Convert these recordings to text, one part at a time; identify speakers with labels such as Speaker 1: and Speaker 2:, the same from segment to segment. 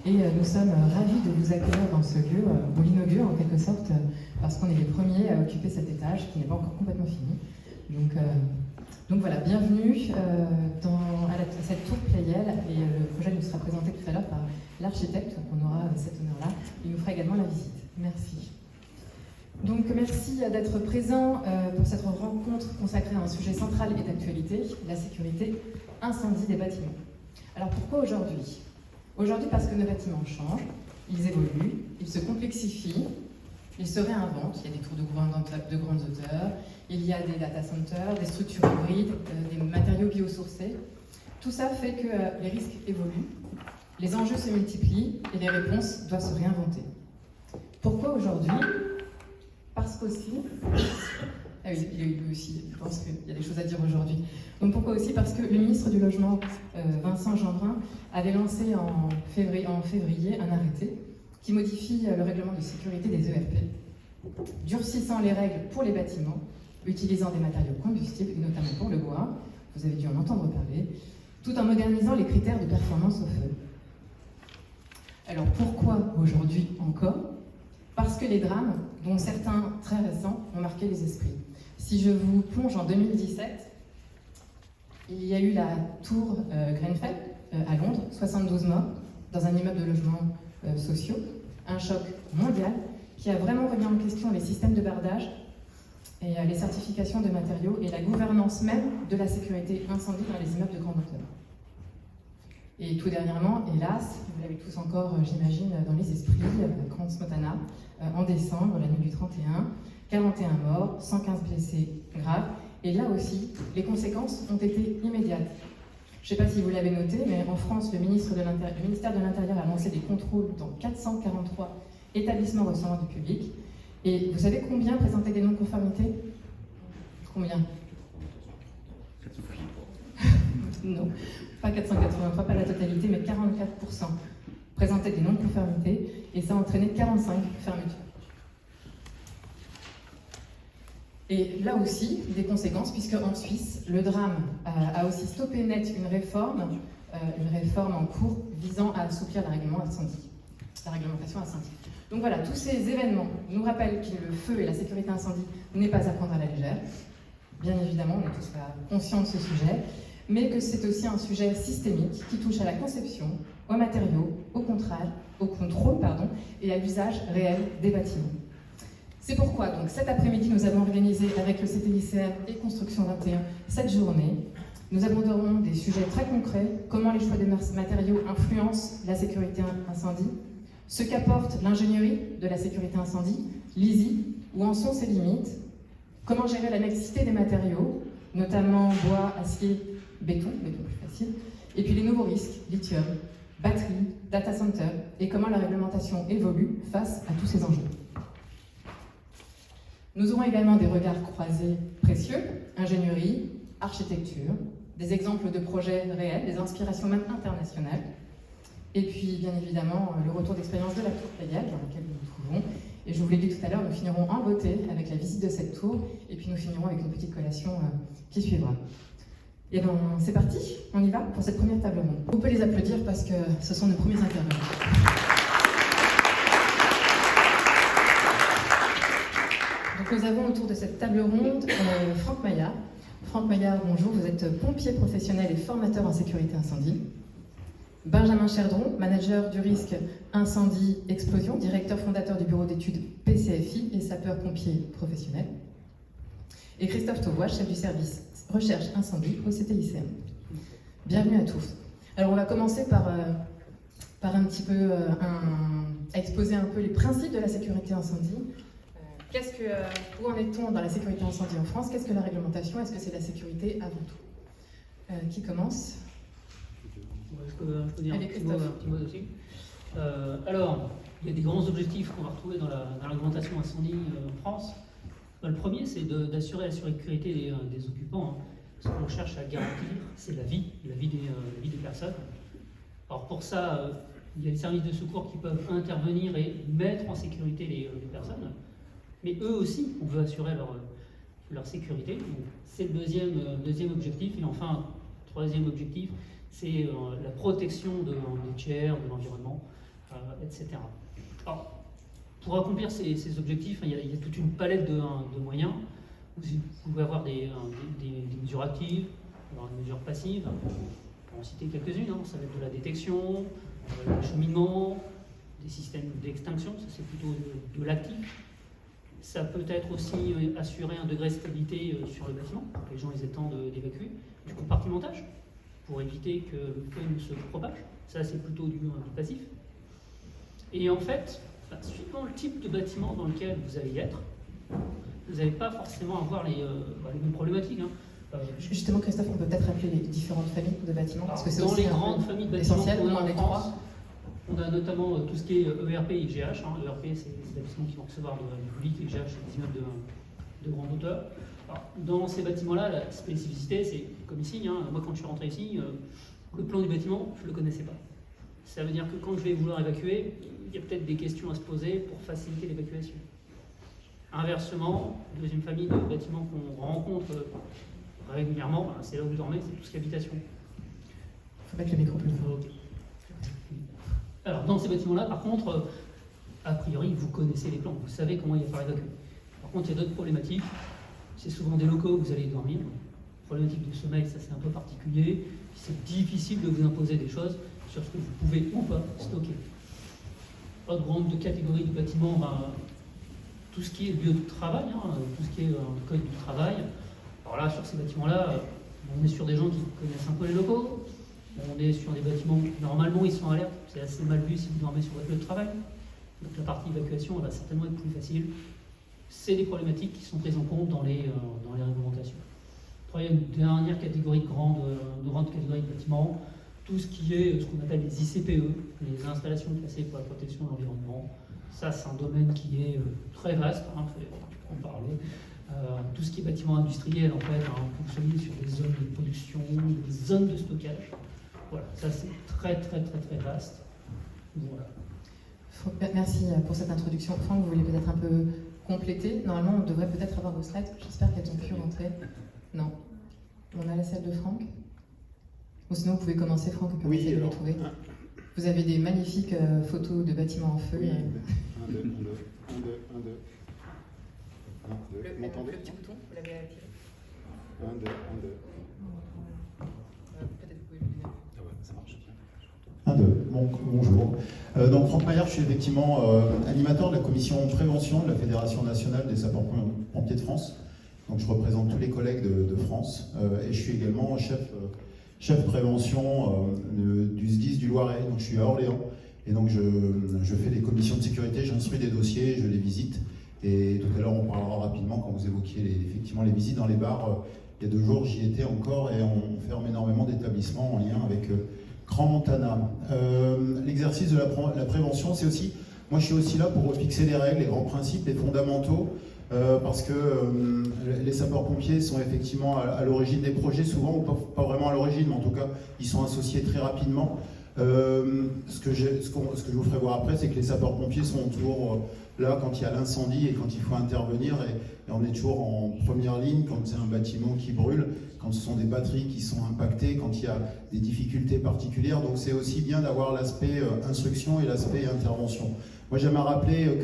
Speaker 1: Et nous sommes ravis de vous accueillir dans ce lieu. On l'inaugure en quelque sorte parce qu'on est les premiers à occuper cet étage qui n'est pas encore complètement fini. Donc voilà, bienvenue à cette tour Pleyel, et le projet nous sera présenté tout à l'heure par l'architecte, donc on aura cet honneur-là. Il nous fera également la visite. Merci. Donc merci d'être présent pour cette rencontre consacrée à un sujet central et d'actualité, la sécurité incendie des bâtiments. Alors pourquoi aujourd'hui ? Aujourd'hui parce que nos bâtiments changent, ils évoluent, ils se complexifient, ils se réinventent. Il y a des tours de grandes hauteurs, il y a des data centers, des structures hybrides, des matériaux biosourcés. Tout ça fait que les risques évoluent, les enjeux se multiplient et les réponses doivent se réinventer. Pourquoi aujourd'hui ? Parce qu'aussi, ah oui, lui aussi, je pense qu'il y a des choses à dire aujourd'hui. Donc pourquoi aussi ? Parce que le ministre du Logement, Vincent Jeanbrun, avait lancé en février un arrêté qui modifie le règlement de sécurité des ERP, durcissant les règles pour les bâtiments, utilisant des matériaux combustibles, et notamment pour le bois, vous avez dû en entendre parler, tout en modernisant les critères de performance au feu. Alors pourquoi aujourd'hui encore ? Parce que les drames, dont certains très récents, ont marqué les esprits. Si je vous plonge en 2017, il y a eu la tour Grenfell à Londres, 72 morts dans un immeuble de logements sociaux, un choc mondial qui a vraiment remis en question les systèmes de bardage et les certifications de matériaux et la gouvernance même de la sécurité incendie dans les immeubles de grande hauteur. Et tout dernièrement, hélas, vous l'avez tous encore, j'imagine, dans les esprits, Crans-Montana, en décembre, la nuit du 31, 41 morts, 115 blessés graves. Et là aussi, les conséquences ont été immédiates. Je ne sais pas si vous l'avez noté, mais en France, le ministère de l'Intérieur a lancé des contrôles dans 443 établissements recevant du public. Et vous savez combien présentaient des non-conformités ? Combien ? Non, pas 483, pas la totalité, mais 44% présentaient des non-conformités, et ça a entraîné 45 fermetures. Et là aussi, des conséquences, puisque en Suisse, le drame a aussi stoppé net une réforme en cours visant à assouplir la réglementation incendie. Donc voilà, tous ces événements nous rappellent que le feu et la sécurité incendie n'est pas à prendre à la légère. Bien évidemment, on est tous conscients de ce sujet, mais que c'est aussi un sujet systémique qui touche à la conception, aux matériaux, au contrôle et à l'usage réel des bâtiments. C'est pourquoi, donc, cet après-midi, nous avons organisé avec le CTICM et Construction 21 cette journée. Nous aborderons des sujets très concrets, comment les choix de matériaux influencent la sécurité incendie, ce qu'apporte l'ingénierie de la sécurité incendie, l'ISI, où en sont ses limites, comment gérer la mixité des matériaux, notamment bois, acier, béton plus facile, et puis les nouveaux risques, lithium, batterie, data center, et comment la réglementation évolue face à tous ces enjeux. Nous aurons également des regards croisés précieux, ingénierie, architecture, des exemples de projets réels, des inspirations même internationales, et puis bien évidemment le retour d'expérience de la tour Pleyel dans laquelle nous nous trouvons. Et je vous l'ai dit tout à l'heure, nous finirons en beauté avec la visite de cette tour, et puis nous finirons avec une petite collation qui suivra. Et bien c'est parti, on y va pour cette première table ronde. On peut les applaudir parce que ce sont nos premiers intervenants. Donc nous avons autour de cette table ronde Franck Maillard. Franck Maillard, bonjour, vous êtes pompier professionnel et formateur en sécurité incendie. Benjamin Cherdron, manager du risque incendie-explosion, directeur fondateur du bureau d'études PCFI et sapeur-pompier professionnel. Et Christophe Tauvois, chef du service recherche incendie au CTICM. Bienvenue à tous. Alors on va commencer par un petit peu exposer un peu les principes de la sécurité incendie. Où en est-on dans la sécurité incendie en France? Qu'est-ce que la réglementation? Est-ce que c'est la sécurité avant tout? Qui commence?
Speaker 2: Je peux dire un petit mot dessus. Alors, il y a des grands objectifs qu'on va retrouver dans la réglementation incendie en France. Le premier, c'est d'assurer la sécurité des occupants. Ce qu'on cherche à garantir, c'est la vie des personnes. Alors pour ça, il y a les services de secours qui peuvent intervenir et mettre en sécurité les personnes. Mais eux aussi, on veut assurer leur sécurité. C'est le deuxième objectif. Et enfin, troisième objectif, c'est la protection des tiers, de l'environnement. etc. Alors, pour accomplir ces objectifs, il y a toute une palette de moyens. Vous pouvez avoir des mesures actives, des mesures passives. On peut en citer quelques-unes. Ça va être de la détection, l'acheminement, des systèmes d'extinction, ça c'est plutôt de l'actif. Ça peut être aussi assurer un degré de stabilité sur le bâtiment, pour que les gens aient le temps d'évacuer. Du compartimentage, pour éviter que le feu ne se propage. Ça c'est plutôt du passif. Et en fait, suivant le type de bâtiment dans lequel vous allez être, vous n'allez pas forcément avoir les mêmes problématiques.
Speaker 1: Justement, Christophe, on peut peut-être rappeler les différentes familles de bâtiments, parce que c'est
Speaker 2: dans
Speaker 1: aussi
Speaker 2: les grandes familles de bâtiments
Speaker 1: essentiel,
Speaker 2: en France. On a notamment tout ce qui est ERP et IGH. ERP, c'est les bâtiments qui vont recevoir du public, et IGH, c'est des immeubles de grande hauteur. Alors, dans ces bâtiments-là, la spécificité, c'est comme ici. Moi, quand je suis rentré ici, le plan du bâtiment, je ne le connaissais pas. Ça veut dire que quand je vais vouloir évacuer, il y a peut-être des questions à se poser pour faciliter l'évacuation. Inversement, deuxième famille de bâtiments qu'on rencontre régulièrement, c'est là où vous dormez, c'est tout ce qui est habitation.
Speaker 1: Il faut mettre le micro plus fort.
Speaker 2: Okay. Alors, dans ces bâtiments-là, par contre, a priori, vous connaissez les plans, vous savez comment il va falloir évacuer. Par contre, il y a d'autres problématiques. C'est souvent des locaux où vous allez dormir. Problématique de sommeil, ça c'est un peu particulier. C'est difficile de vous imposer des choses sur ce que vous pouvez ou pas stocker. Autre grande catégorie de bâtiments, tout ce qui est lieu de travail, tout ce qui est code du travail. Alors là, sur ces bâtiments-là, on est sur des gens qui connaissent un peu les locaux. On est sur des bâtiments qui, normalement, ils sont alertes. C'est assez mal vu si vous dormez sur votre lieu de travail. Donc la partie évacuation va certainement être plus facile. C'est des problématiques qui sont prises en compte dans les réglementations. Après, il y a une dernière catégorie de grande catégorie de bâtiments, tout ce qui est ce qu'on appelle les ICPE, les installations classées pour la protection de l'environnement. Ça, c'est un domaine qui est très vaste, tu peux en parler. Tout ce qui est bâtiment industriel, en fait, vous soyez sur des zones de production, des zones de stockage. Voilà, ça c'est très vaste. Voilà.
Speaker 1: Merci pour cette introduction. Franck, vous voulez peut-être un peu compléter? Normalement, on devrait peut-être avoir vos slides. J'espère qu'elles ont pu rentrer. Non. On a la salle de Franck. Ou sinon, vous pouvez commencer, Franck, et puis essayer de les trouver. Vous avez des magnifiques photos de bâtiments en feu.
Speaker 3: Oui, 1, 2, 1, 2, 1, 2, 1, 2. Vous m'entendez?
Speaker 1: Le petit bouton, vous l'avez activé.
Speaker 3: 1, 2, 1, 2.
Speaker 1: Peut-être vous pouvez le donner.
Speaker 3: Ah ouais, ça marche.
Speaker 4: 1, 2. Bonjour. Donc Franck Maillard, je suis effectivement animateur de la commission prévention de la Fédération nationale des sapeurs-pompiers de France. Donc je représente tous les collègues de France et je suis également chef prévention du SDIS du Loiret. Donc je suis à Orléans et donc je fais des commissions de sécurité, j'instruis des dossiers, je les visite. Et tout à l'heure on parlera rapidement quand vous évoquiez effectivement les visites dans les bars. Il y a 2 jours j'y étais encore et on ferme énormément d'établissements en lien avec Crans-Montana. L'exercice de la prévention, c'est aussi, moi je suis aussi là pour fixer les règles, les grands principes, les fondamentaux, parce que les sapeurs-pompiers sont effectivement à l'origine des projets, souvent, ou pas vraiment à l'origine, mais en tout cas, ils sont associés très rapidement. Ce que je vous ferai voir après, c'est que les sapeurs-pompiers sont toujours là quand il y a l'incendie et quand il faut intervenir, et on est toujours en première ligne quand c'est un bâtiment qui brûle, quand ce sont des batteries qui sont impactées, quand il y a des difficultés particulières. Donc c'est aussi bien d'avoir l'aspect instruction et l'aspect intervention. Moi j'aime à rappeler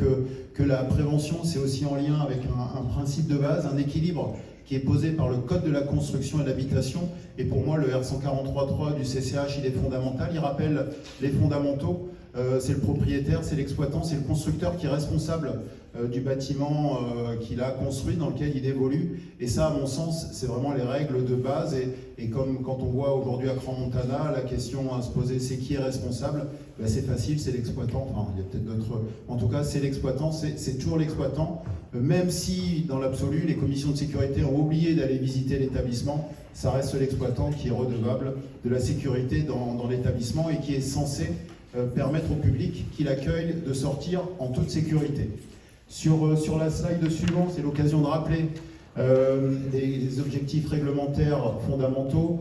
Speaker 4: que la prévention, c'est aussi en lien avec un principe de base, un équilibre qui est posé par le Code de la construction et de l'habitation. Et pour moi, le R143.3 du CCH, il est fondamental. Il rappelle les fondamentaux. C'est le propriétaire, c'est l'exploitant, c'est le constructeur qui est responsable du bâtiment qu'il a construit, dans lequel il évolue. Et ça, à mon sens, c'est vraiment les règles de base. Et comme quand on voit aujourd'hui à Crans-Montana, la question à se poser, c'est qui est responsable? Ben, c'est facile, c'est l'exploitant. Enfin, il y a peut-être d'autres... En tout cas, c'est l'exploitant, c'est toujours l'exploitant. Même si, dans l'absolu, les commissions de sécurité ont oublié d'aller visiter l'établissement, ça reste l'exploitant qui est redevable de la sécurité dans l'établissement et qui est censé permettre au public qui l'accueille de sortir en toute sécurité. Sur la slide suivante, c'est l'occasion de rappeler les objectifs réglementaires fondamentaux.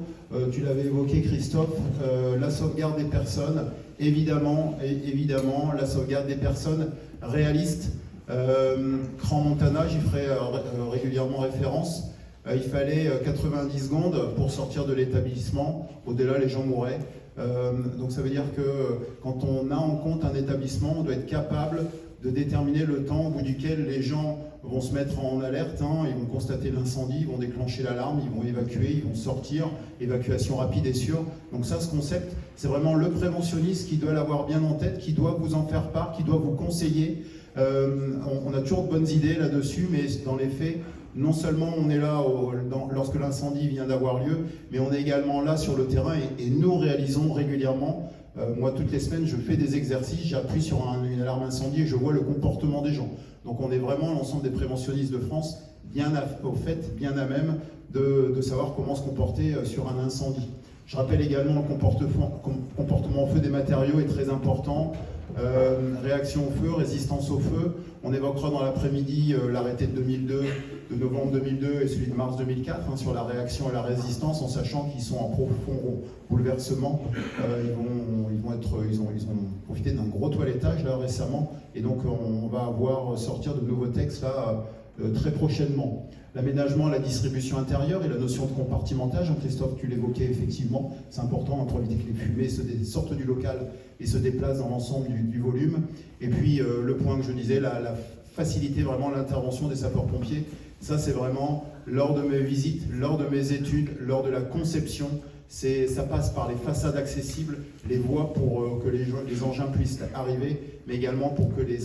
Speaker 4: Tu l'avais évoqué, Christophe, la sauvegarde des personnes, évidemment, la sauvegarde des personnes réalistes. Crans-Montana, j'y ferai régulièrement référence. Il fallait 90 secondes pour sortir de l'établissement. Au-delà, les gens mouraient. Donc ça veut dire que quand on a en compte un établissement, on doit être capable de déterminer le temps au bout duquel les gens vont se mettre en alerte, ils vont constater l'incendie, ils vont déclencher l'alarme, ils vont évacuer, ils vont sortir, évacuation rapide et sûre. Donc ça, ce concept, c'est vraiment le préventionniste qui doit l'avoir bien en tête, qui doit vous en faire part, qui doit vous conseiller. On a toujours de bonnes idées là-dessus, mais dans les faits, non seulement on est là lorsque l'incendie vient d'avoir lieu, mais on est également là sur le terrain et nous réalisons régulièrement. Moi, toutes les semaines, je fais des exercices, j'appuie sur une alarme incendie et je vois le comportement des gens. Donc on est vraiment, l'ensemble des préventionnistes de France, bien au fait, bien à même de savoir comment se comporter sur un incendie. Je rappelle également le comportement au feu des matériaux est très important. Réaction au feu, résistance au feu. On évoquera dans l'après-midi l'arrêté de novembre 2002 et celui de mars 2004 sur la réaction et la résistance, en sachant qu'ils sont en profond bouleversement. Ils ont profité d'un gros toilettage là récemment, et donc on va voir sortir de nouveaux textes là très prochainement. L'aménagement, la distribution intérieure et la notion de compartimentage, Christophe, tu l'évoquais effectivement, c'est important pour éviter que les fumées sortent du local et se déplacent dans l'ensemble du volume. Et puis le point que je disais, la faciliter vraiment l'intervention des sapeurs-pompiers. Ça, c'est vraiment lors de mes visites, lors de mes études, lors de la conception. Ça passe par les façades accessibles, les voies pour que les engins puissent arriver, mais également pour que les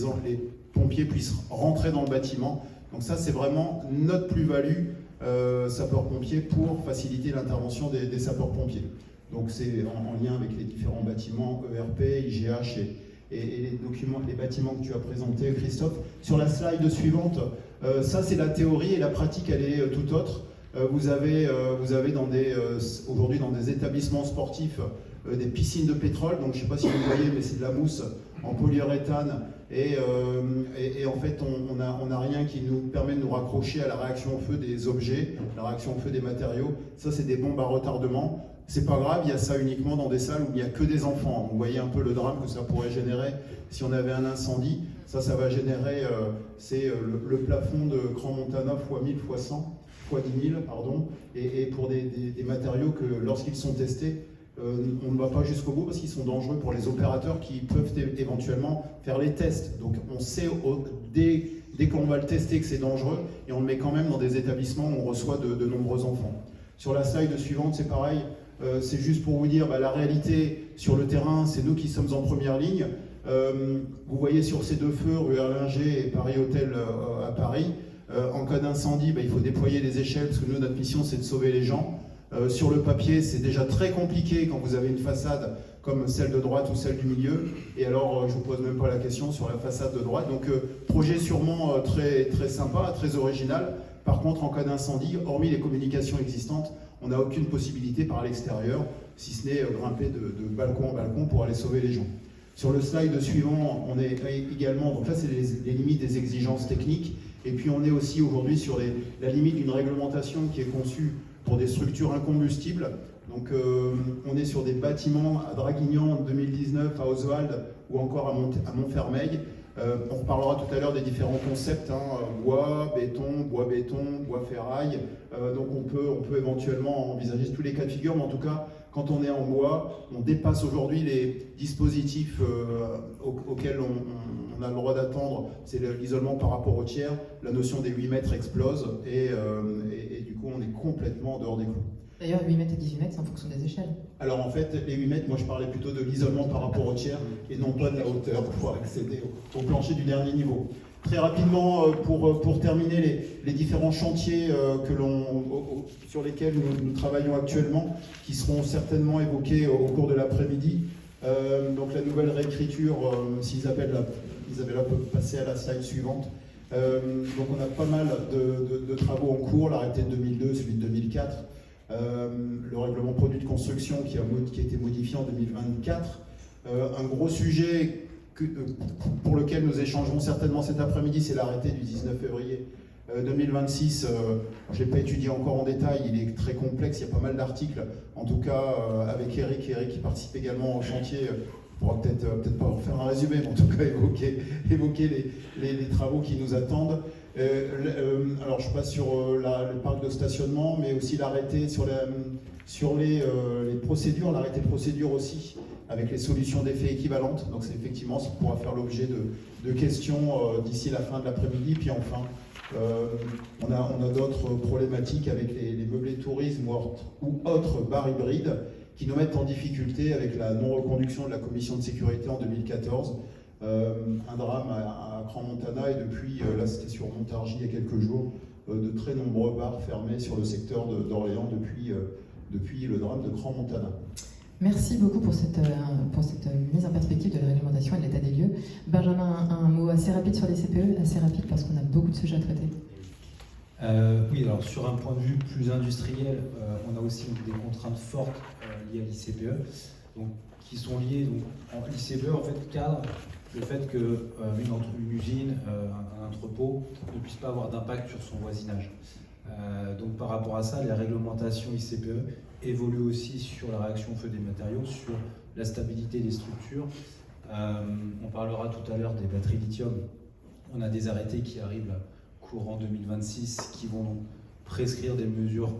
Speaker 4: pompiers puissent rentrer dans le bâtiment. Donc ça, c'est vraiment notre plus-value sapeurs-pompiers pour faciliter l'intervention des sapeurs-pompiers. Donc c'est en lien avec les différents bâtiments ERP, IGH et les bâtiments que tu as présentés, Christophe. Sur la slide suivante, ça c'est la théorie et la pratique, elle est tout autre. Vous avez aujourd'hui dans des établissements sportifs des piscines de pétrole, donc je ne sais pas si vous voyez, mais c'est de la mousse en polyuréthane, et en fait on n'a rien qui nous permet de nous raccrocher à la réaction au feu des objets, la réaction au feu des matériaux. Ça c'est des bombes à retardement. C'est pas grave, il y a ça uniquement dans des salles où il n'y a que des enfants. Donc, vous voyez un peu le drame que ça pourrait générer si on avait un incendie. Ça va générer, le plafond de Grand Montana x 1000, x 100, x 10 000, pardon, et pour des matériaux que lorsqu'ils sont testés, on ne va pas jusqu'au bout parce qu'ils sont dangereux pour les opérateurs qui peuvent éventuellement faire les tests. Donc on sait dès qu'on va le tester que c'est dangereux, et on le met quand même dans des établissements où on reçoit de nombreux enfants. Sur la slide suivante, c'est pareil. C'est juste pour vous dire, la réalité sur le terrain, c'est nous qui sommes en première ligne. Vous voyez sur ces deux feux, rue Erlinger et Paris Hôtel à Paris, en cas d'incendie, il faut déployer les échelles, parce que nous, notre mission, c'est de sauver les gens. Sur le papier, c'est déjà très compliqué quand vous avez une façade comme celle de droite ou celle du milieu. Et alors, je ne vous pose même pas la question sur la façade de droite. Donc, projet sûrement très, très sympa, très original. Par contre, en cas d'incendie, hormis les communications existantes, on n'a aucune possibilité par l'extérieur, si ce n'est grimper de balcon en balcon pour aller sauver les gens. Sur le slide suivant, on est également, donc là c'est les limites des exigences techniques, et puis on est aussi aujourd'hui sur la limite d'une réglementation qui est conçue pour des structures incombustibles. Donc on est sur des bâtiments à Draguignan en 2019, à Oswald ou encore à Montfermeil. On reparlera tout à l'heure des différents concepts, bois, béton, bois ferraille. Donc on peut éventuellement envisager tous les cas de figure, mais en tout cas, quand on est en bois, on dépasse aujourd'hui les dispositifs auxquels on a le droit d'attendre. C'est l'isolement par rapport au tiers. La notion des 8 mètres explose et du coup, on est complètement en dehors des clous.
Speaker 1: D'ailleurs, 8 mètres et 18 mètres, c'est en fonction des échelles.
Speaker 4: Alors en fait, les 8 mètres, moi je parlais plutôt de l'isolement par rapport au tiers et non pas de la hauteur pour accéder au plancher du dernier niveau. Très rapidement, pour terminer les différents chantiers sur lesquels nous travaillons actuellement, qui seront certainement évoqués au cours de l'après-midi. Donc la nouvelle réécriture, si Isabella peut passer à la slide suivante. Donc on a pas mal de travaux en cours, l'arrêté de 2002, celui de 2004. Le règlement produit de construction qui a été modifié en 2024. Un gros sujet pour lequel nous échangerons certainement cet après-midi, c'est l'arrêté du 19 février 2026. Je ne l'ai pas étudié encore en détail, il est très complexe, il y a pas mal d'articles. En tout cas, avec Eric qui participe également au chantier, pourra peut-être pas refaire un résumé, mais en tout cas évoquer les travaux qui nous attendent. Alors je passe sur le parc de stationnement, mais aussi l'arrêté sur les procédures, l'arrêté de procédure aussi, avec les solutions d'effet équivalentes. Donc c'est effectivement, ça pourra faire l'objet de questions d'ici la fin de l'après-midi. Puis enfin, on a d'autres problématiques avec les meublés tourisme ou autres bars hybrides qui nous mettent en difficulté avec la non-reconduction de la commission de sécurité en 2014. Un drame à Crans-Montana, et depuis, là c'était sur Montargis il y a quelques jours, de très nombreux bars fermés sur le secteur d'Orléans depuis le drame de Crans-Montana.
Speaker 1: Merci beaucoup pour cette mise en perspective de la réglementation et de l'état des lieux. Benjamin, un mot assez rapide sur les CPE, assez rapide parce qu'on a beaucoup de sujets à traiter.
Speaker 5: Oui, alors sur un point de vue plus industriel, on a aussi des contraintes fortes liées à l'ICPE, qui sont liées. L'ICPE en fait cadre le fait qu'une usine, un entrepôt ne puisse pas avoir d'impact sur son voisinage. Donc par rapport à ça, les réglementations ICPE évoluent aussi sur la réaction au feu des matériaux, sur la stabilité des structures. On parlera tout à l'heure des batteries lithium. On a des arrêtés qui arrivent courant 2026 qui vont donc prescrire des mesures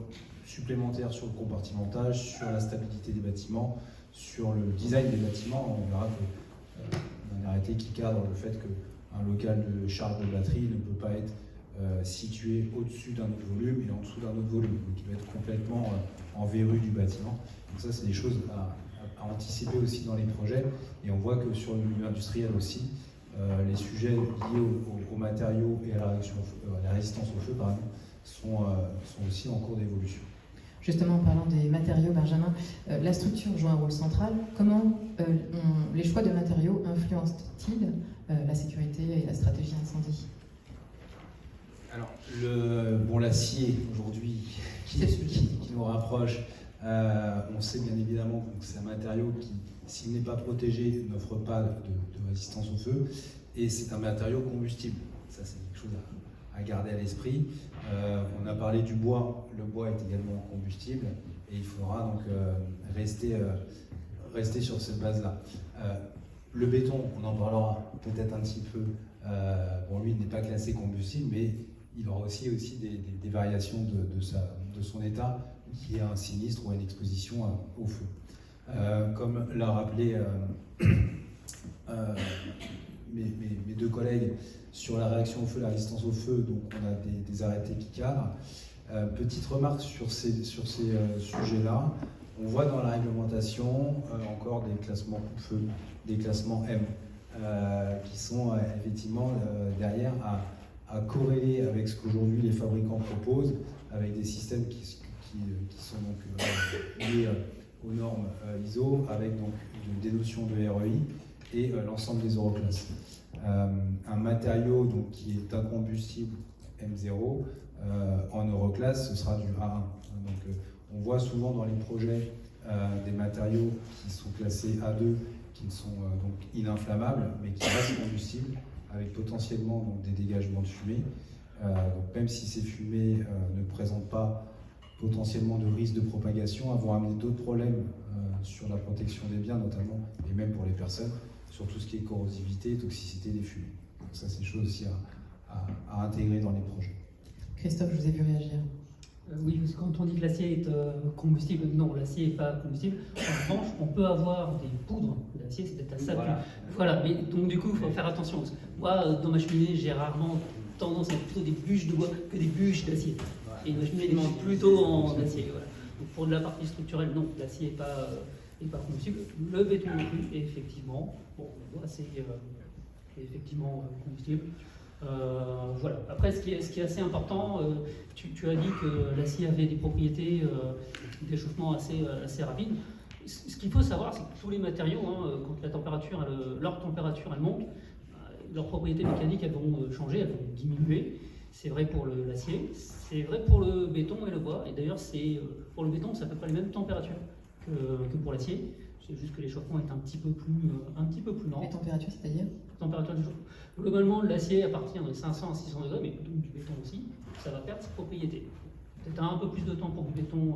Speaker 5: supplémentaires sur le compartimentage, sur la stabilité des bâtiments, sur le design des bâtiments. On verra qu'on a un arrêté qui cadre le fait qu'un local de charge de batterie ne peut pas être situé au-dessus d'un autre volume et en dessous d'un autre volume, donc il doit être complètement en verrue du bâtiment. Donc ça, c'est des choses à anticiper aussi dans les projets, et on voit que sur le milieu industriel aussi, les sujets liés aux matériaux et à la résistance au feu sont aussi en cours d'évolution.
Speaker 1: Justement, en parlant des matériaux, Benjamin, la structure joue un rôle central. Comment les choix de matériaux influencent-ils la sécurité et la stratégie incendie ?
Speaker 5: Alors, l'acier aujourd'hui qui nous rapproche, on sait bien évidemment que c'est un matériau qui, s'il n'est pas protégé, n'offre pas de résistance au feu, et c'est un matériau combustible. Ça, c'est quelque chose à garder à l'esprit. On a parlé du bois. Le bois est également combustible, et il faudra donc rester sur cette base-là. Le béton, on en parlera peut-être un petit peu. Lui, il n'est pas classé combustible, mais il aura aussi des variations de son état, qui est un sinistre ou une exposition au feu. Comme l'a rappelé mes deux collègues sur la réaction au feu, la résistance au feu, donc on a des arrêtés qui cadrent. Petite remarque sur ces sujets-là, on voit dans la réglementation encore des classements coup-feu, des classements M, qui sont effectivement derrière à corréler avec ce qu'aujourd'hui les fabricants proposent, avec des systèmes qui sont donc liés aux normes ISO, avec donc des notions de REI et l'ensemble des Euroclasses. Un matériau donc, qui est incombustible M0 en Euroclasse, ce sera du A1. Donc, on voit souvent dans les projets des matériaux qui sont classés A2, qui sont donc ininflammables, mais qui restent combustibles, avec potentiellement donc, des dégagements de fumée. Donc, même si ces fumées ne présentent pas potentiellement de risque de propagation, vont amener d'autres problèmes sur la protection des biens notamment, et même pour les personnes, sur tout ce qui est corrosivité, toxicité des fumées. Donc ça, c'est des choses aussi à intégrer dans les projets.
Speaker 1: Christophe, je vous ai vu réagir.
Speaker 2: Oui, parce que quand on dit que l'acier est combustible, non, l'acier n'est pas combustible. En revanche, on peut avoir des poudres d'acier, c'est peut-être à ça. Voilà, mais donc du coup, il faut faire attention. Parce que moi, dans ma cheminée, j'ai rarement tendance à mettre plutôt des bûches de bois que des bûches d'acier. Et ma cheminée est plutôt en acier. Voilà. Donc pour de la partie structurelle, non, l'acier n'est pas combustible. Le béton non plus, et effectivement, le bois, c'est effectivement combustible. Voilà. Après, ce qui est assez important, tu as dit que l'acier avait des propriétés d'échauffement assez rapides. Ce qu'il faut savoir, c'est que tous les matériaux, quand leur température elle monte, leurs propriétés mécaniques elles vont changer, elles vont diminuer. C'est vrai pour l'acier, c'est vrai pour le béton et le bois. Et d'ailleurs, pour le béton, c'est à peu près les mêmes températures que pour l'acier. C'est juste que l'échauffement est un petit peu plus lent.
Speaker 1: Les températures, c'est-à-dire ?
Speaker 2: Température du chauffement. Globalement, l'acier à partir de 500 à 600 degrés, mais donc du béton aussi, ça va perdre ses propriétés. Peut-être un peu plus de temps pour que le béton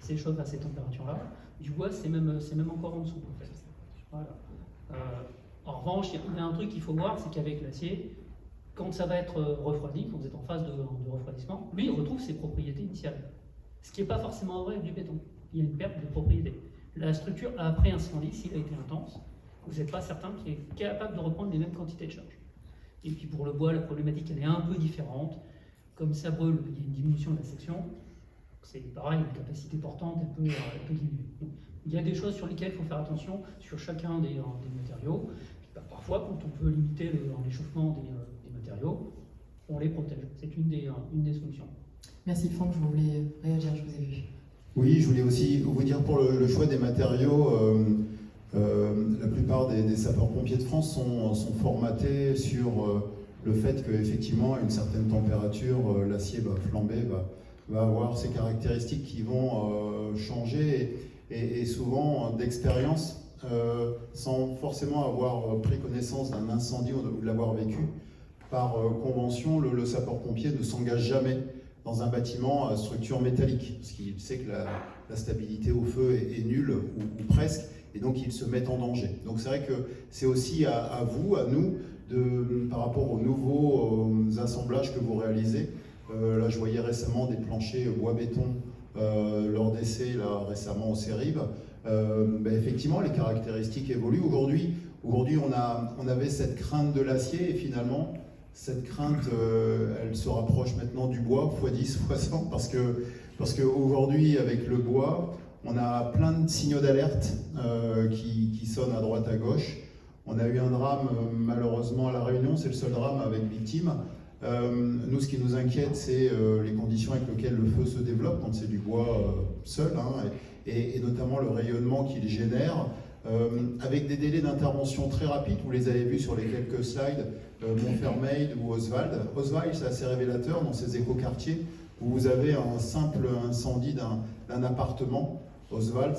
Speaker 2: s'échauffe à ces températures-là. Du bois, c'est même encore en dessous. En fait. Voilà. En revanche, il y a un truc qu'il faut voir, c'est qu'avec l'acier, quand ça va être refroidi, quand vous êtes en phase de refroidissement, lui, il retrouve ses propriétés initiales. Ce qui n'est pas forcément vrai du béton. Il y a une perte de propriété. La structure, après incendie, s'il a été intense, vous n'êtes pas certain qu'il est capable de reprendre les mêmes quantités de charge. Et puis pour le bois, la problématique, elle est un peu différente. Comme ça brûle, il y a une diminution de la section. C'est pareil, la capacité portante, elle peut diminuer. Donc, il y a des choses sur lesquelles il faut faire attention sur chacun des matériaux. Puis, parfois, quand on peut limiter l'échauffement des matériaux, on les protège. C'est une des solutions.
Speaker 1: Merci Franck, je voulais réagir, je vous ai vu.
Speaker 4: Oui, je voulais aussi vous dire pour le choix des matériaux, la plupart des sapeurs-pompiers de France sont formatés sur le fait qu'effectivement, à une certaine température, l'acier va flamber, va avoir ses caractéristiques qui vont changer et souvent d'expérience, sans forcément avoir pris connaissance d'un incendie ou de l'avoir vécu. Par convention, le sapeur-pompier ne s'engage jamais dans un bâtiment à structure métallique, parce qu'il sait que la stabilité au feu est nulle, ou presque, et donc il se met en danger. Donc c'est vrai que c'est aussi à vous, à nous, par rapport aux nouveaux assemblages que vous réalisez. Là, je voyais récemment des planchers bois-béton lors d'essais, là, récemment au CERIB. Effectivement, les caractéristiques évoluent. Aujourd'hui, on avait cette crainte de l'acier, et finalement, cette crainte, elle se rapproche maintenant du bois, x10, x100, parce qu'aujourd'hui, avec le bois, on a plein de signaux d'alerte qui sonnent à droite, à gauche. On a eu un drame, malheureusement, à La Réunion, c'est le seul drame avec victime. Nous, ce qui nous inquiète, c'est les conditions avec lesquelles le feu se développe, quand c'est du bois seul, hein, et notamment le rayonnement qu'il génère, avec des délais d'intervention très rapides. Vous les avez vus sur les quelques slides, Montfermeil ou Oswald. Oswald, c'est assez révélateur dans ces écoquartiers, où vous avez un simple incendie d'un appartement. Oswald,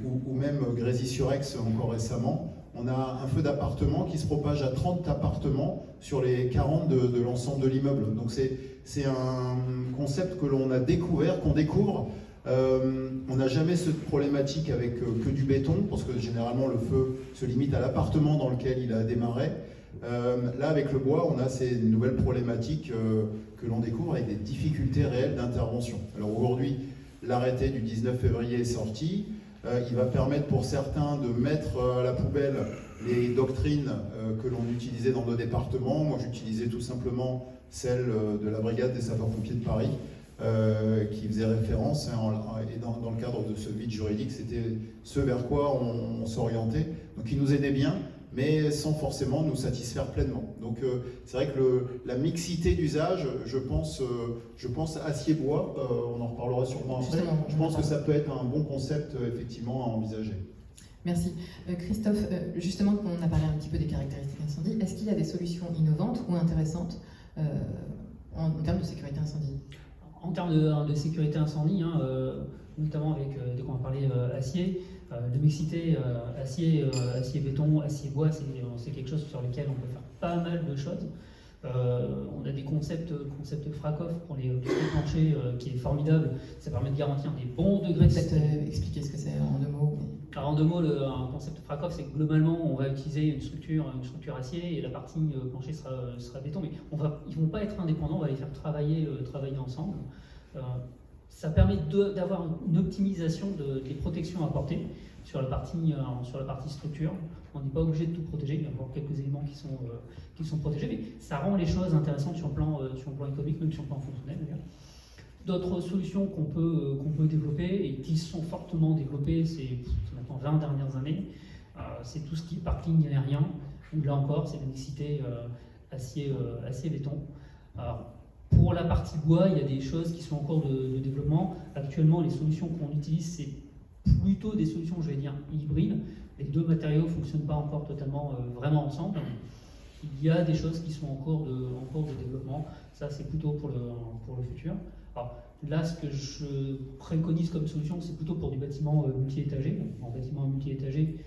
Speaker 4: ou même Grésy-sur-Aix encore récemment, on a un feu d'appartement qui se propage à 30 appartements sur les 40 de l'ensemble de l'immeuble. Donc c'est un concept que l'on a découvert, qu'on découvre. On n'a jamais cette problématique avec que du béton, parce que généralement le feu se limite à l'appartement dans lequel il a démarré. Là, avec le bois, on a ces nouvelles problématiques que l'on découvre avec des difficultés réelles d'intervention. Alors aujourd'hui, l'arrêté du 19 février est sorti. Il va permettre pour certains de mettre à la poubelle les doctrines que l'on utilisait dans nos départements. Moi, j'utilisais tout simplement celle de la brigade des sapeurs-pompiers de Paris, qui faisait référence, et dans le cadre de ce vide juridique, c'était ce vers quoi on s'orientait. Donc il nous aidait bien, mais sans forcément nous satisfaire pleinement. Donc c'est vrai que la mixité d'usage, je pense acier-bois, on en reparlera sûrement après, je pense que ça peut être un bon concept effectivement à envisager.
Speaker 1: Merci. Christophe, justement, on a parlé un petit peu des caractéristiques incendie. Est-ce qu'il y a des solutions innovantes ou intéressantes en termes de sécurité incendie?
Speaker 2: En termes de sécurité incendie, notamment avec, dès qu'on va parler acier, de mixité acier-béton, acier-bois, c'est quelque chose sur lequel on peut faire pas mal de choses. On a des concepts Fracoff pour les planchers qui est formidable. Ça permet de garantir des bons degrés de
Speaker 1: peut-être expliquer ce que c'est en deux mots.
Speaker 2: Alors en deux mots, un concept Fracoff, c'est que globalement, on va utiliser une structure acier et la partie plancher sera béton, mais ils ne vont pas être indépendants, on va les faire travailler ensemble. Ça permet d'avoir une optimisation des protections apportées sur la partie structure. On n'est pas obligé de tout protéger, il y a encore quelques éléments qui sont protégés, mais ça rend les choses intéressantes sur le plan économique, même sur le plan fonctionnel d'ailleurs. D'autres solutions qu'on peut développer et qui sont fortement développées, c'est maintenant 20 dernières années, c'est tout ce qui est parking aérien, où là encore c'est la mixité acier-béton. Pour la partie bois, il y a des choses qui sont en cours de développement. Actuellement, les solutions qu'on utilise, c'est plutôt des solutions, je vais dire, hybrides. Les deux matériaux ne fonctionnent pas encore totalement vraiment ensemble. Il y a des choses qui sont en cours de développement. Ça, c'est plutôt pour le futur. Alors, là, ce que je préconise comme solution, c'est plutôt pour du bâtiment multi-étagé. En bâtiment multi-étagé,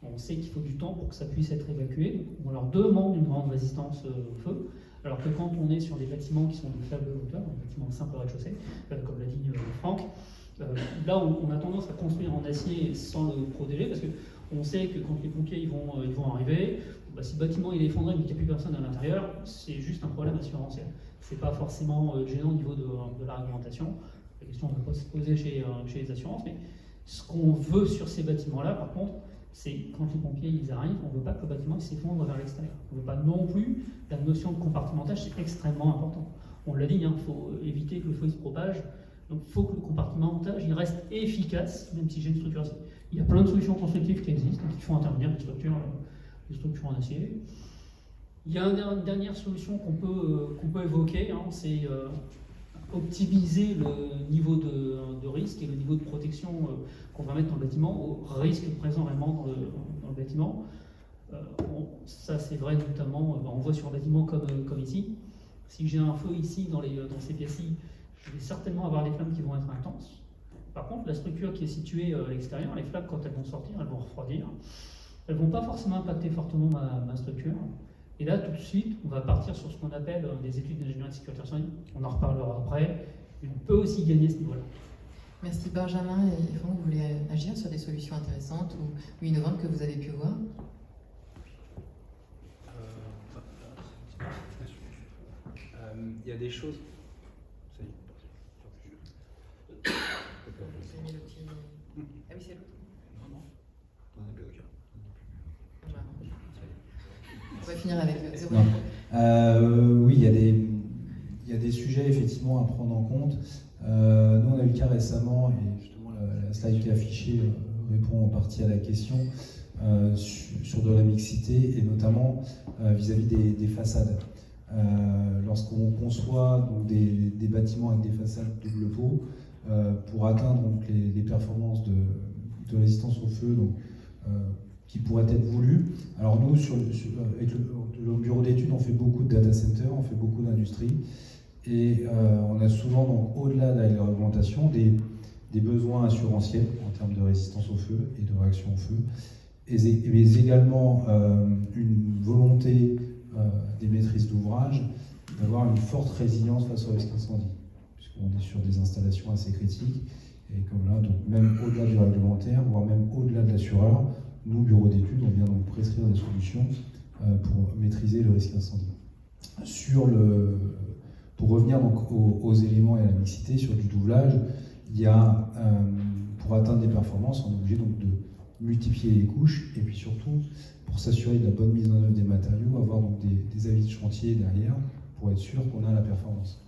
Speaker 2: on sait qu'il faut du temps pour que ça puisse être évacué. Donc, on leur demande une grande résistance au feu. Alors que quand on est sur des bâtiments qui sont de faible hauteur, un bâtiment simple rez-de-chaussée, comme l'a dit Franck, là on a tendance à construire en acier sans le protéger, parce On sait que quand les pompiers ils vont arriver, bah, si le bâtiment il est effondré mais qu'il n'y a plus personne à l'intérieur, c'est juste un problème assurantiel. C'est pas forcément gênant au niveau de la réglementation. La question ne peut pas se poser chez les assurances, mais ce qu'on veut sur ces bâtiments-là, par contre, c'est quand les pompiers ils arrivent, on ne veut pas que le bâtiment il s'effondre vers l'extérieur. On ne veut pas non plus, la notion de compartimentage, c'est extrêmement important. On l'a dit, il faut éviter que le feu se propage. Donc il faut que le compartimentage il reste efficace, même si j'ai une structure acier. Il y a plein de solutions constructives qui existent, qui font intervenir des structures en acier. Il y a une dernière solution qu'on peut évoquer, c'est optimiser le niveau de risque et le niveau de protection qu'on va mettre dans le bâtiment au risque présent réellement dans le bâtiment. Ça c'est vrai notamment, on voit sur un bâtiment comme ici. Si j'ai un feu ici dans ces pièces-ci, je vais certainement avoir des flammes qui vont être intenses. Par contre, la structure qui est située à l'extérieur, les flammes, quand elles vont sortir, elles vont refroidir. Elles ne vont pas forcément impacter fortement ma structure. Et là, tout de suite, on va partir sur ce qu'on appelle des études d'ingénierie de sécurité incendie. On en reparlera après. On peut aussi gagner ce niveau-là.
Speaker 1: Merci Benjamin et Franck, vous voulez agir sur des solutions intéressantes ou innovantes que vous avez pu voir?
Speaker 5: Il y a des choses. Ça y est.
Speaker 1: J'ai mis le petit. Ah oui, c'est l'autre.
Speaker 5: Non, non. On n'a plus aucun.
Speaker 1: On va finir avec zéro.
Speaker 5: Oui, il y a des sujets effectivement à prendre en compte. Nous, on a eu le cas récemment, et justement la slide qui est affichée répond en partie à la question sur de la mixité, et notamment vis-à-vis des façades. Lorsqu'on conçoit donc, des bâtiments avec des façades double pot, pour atteindre donc, les performances de résistance au feu donc, qui pourraient être voulues. Alors nous, avec le bureau d'études, on fait beaucoup de data centers, on fait beaucoup d'industrie, et on a souvent, donc, au-delà de la réglementation, des besoins assurantiels en termes de résistance au feu et de réaction au feu, mais également une volonté des maîtrises d'ouvrage d'avoir une forte résilience face au risque incendie, puisqu'on est sur des installations assez critiques, et comme là, donc même au-delà du réglementaire, voire même au-delà de l'assureur, nous, bureau d'études, on vient donc prescrire des solutions pour maîtriser le risque incendie. Pour revenir donc aux éléments et à la mixité, sur du doublage, il y a, pour atteindre des performances, on est obligé donc de multiplier les couches, et puis surtout, pour s'assurer de la bonne mise en œuvre des matériaux, avoir donc des avis de chantier derrière, pour être sûr qu'on a la performance.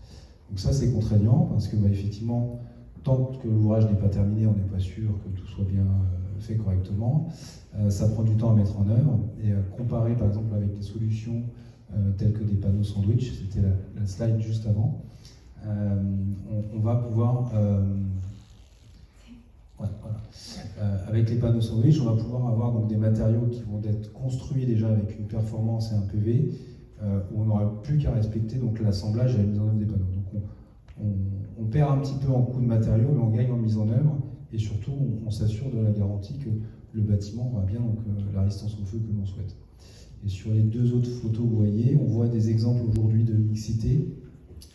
Speaker 5: Donc ça, c'est contraignant, parce que effectivement, tant que l'ouvrage n'est pas terminé, on n'est pas sûr que tout soit bien fait correctement. Ça prend du temps à mettre en œuvre, et comparer par exemple avec des solutions telles que des panneaux sandwich, c'était la slide juste avant, on va pouvoir... avec les panneaux sandwich, on va pouvoir avoir donc, des matériaux qui vont être construits déjà avec une performance et un PV, où on n'aura plus qu'à respecter donc, l'assemblage et la mise en œuvre des panneaux. Donc on perd un petit peu en coût de matériaux, mais on gagne en mise en œuvre, et surtout on s'assure de la garantie que le bâtiment aura bien donc, la résistance au feu que l'on souhaite. Et sur les deux autres photos, vous voyez, on voit des exemples aujourd'hui de mixité.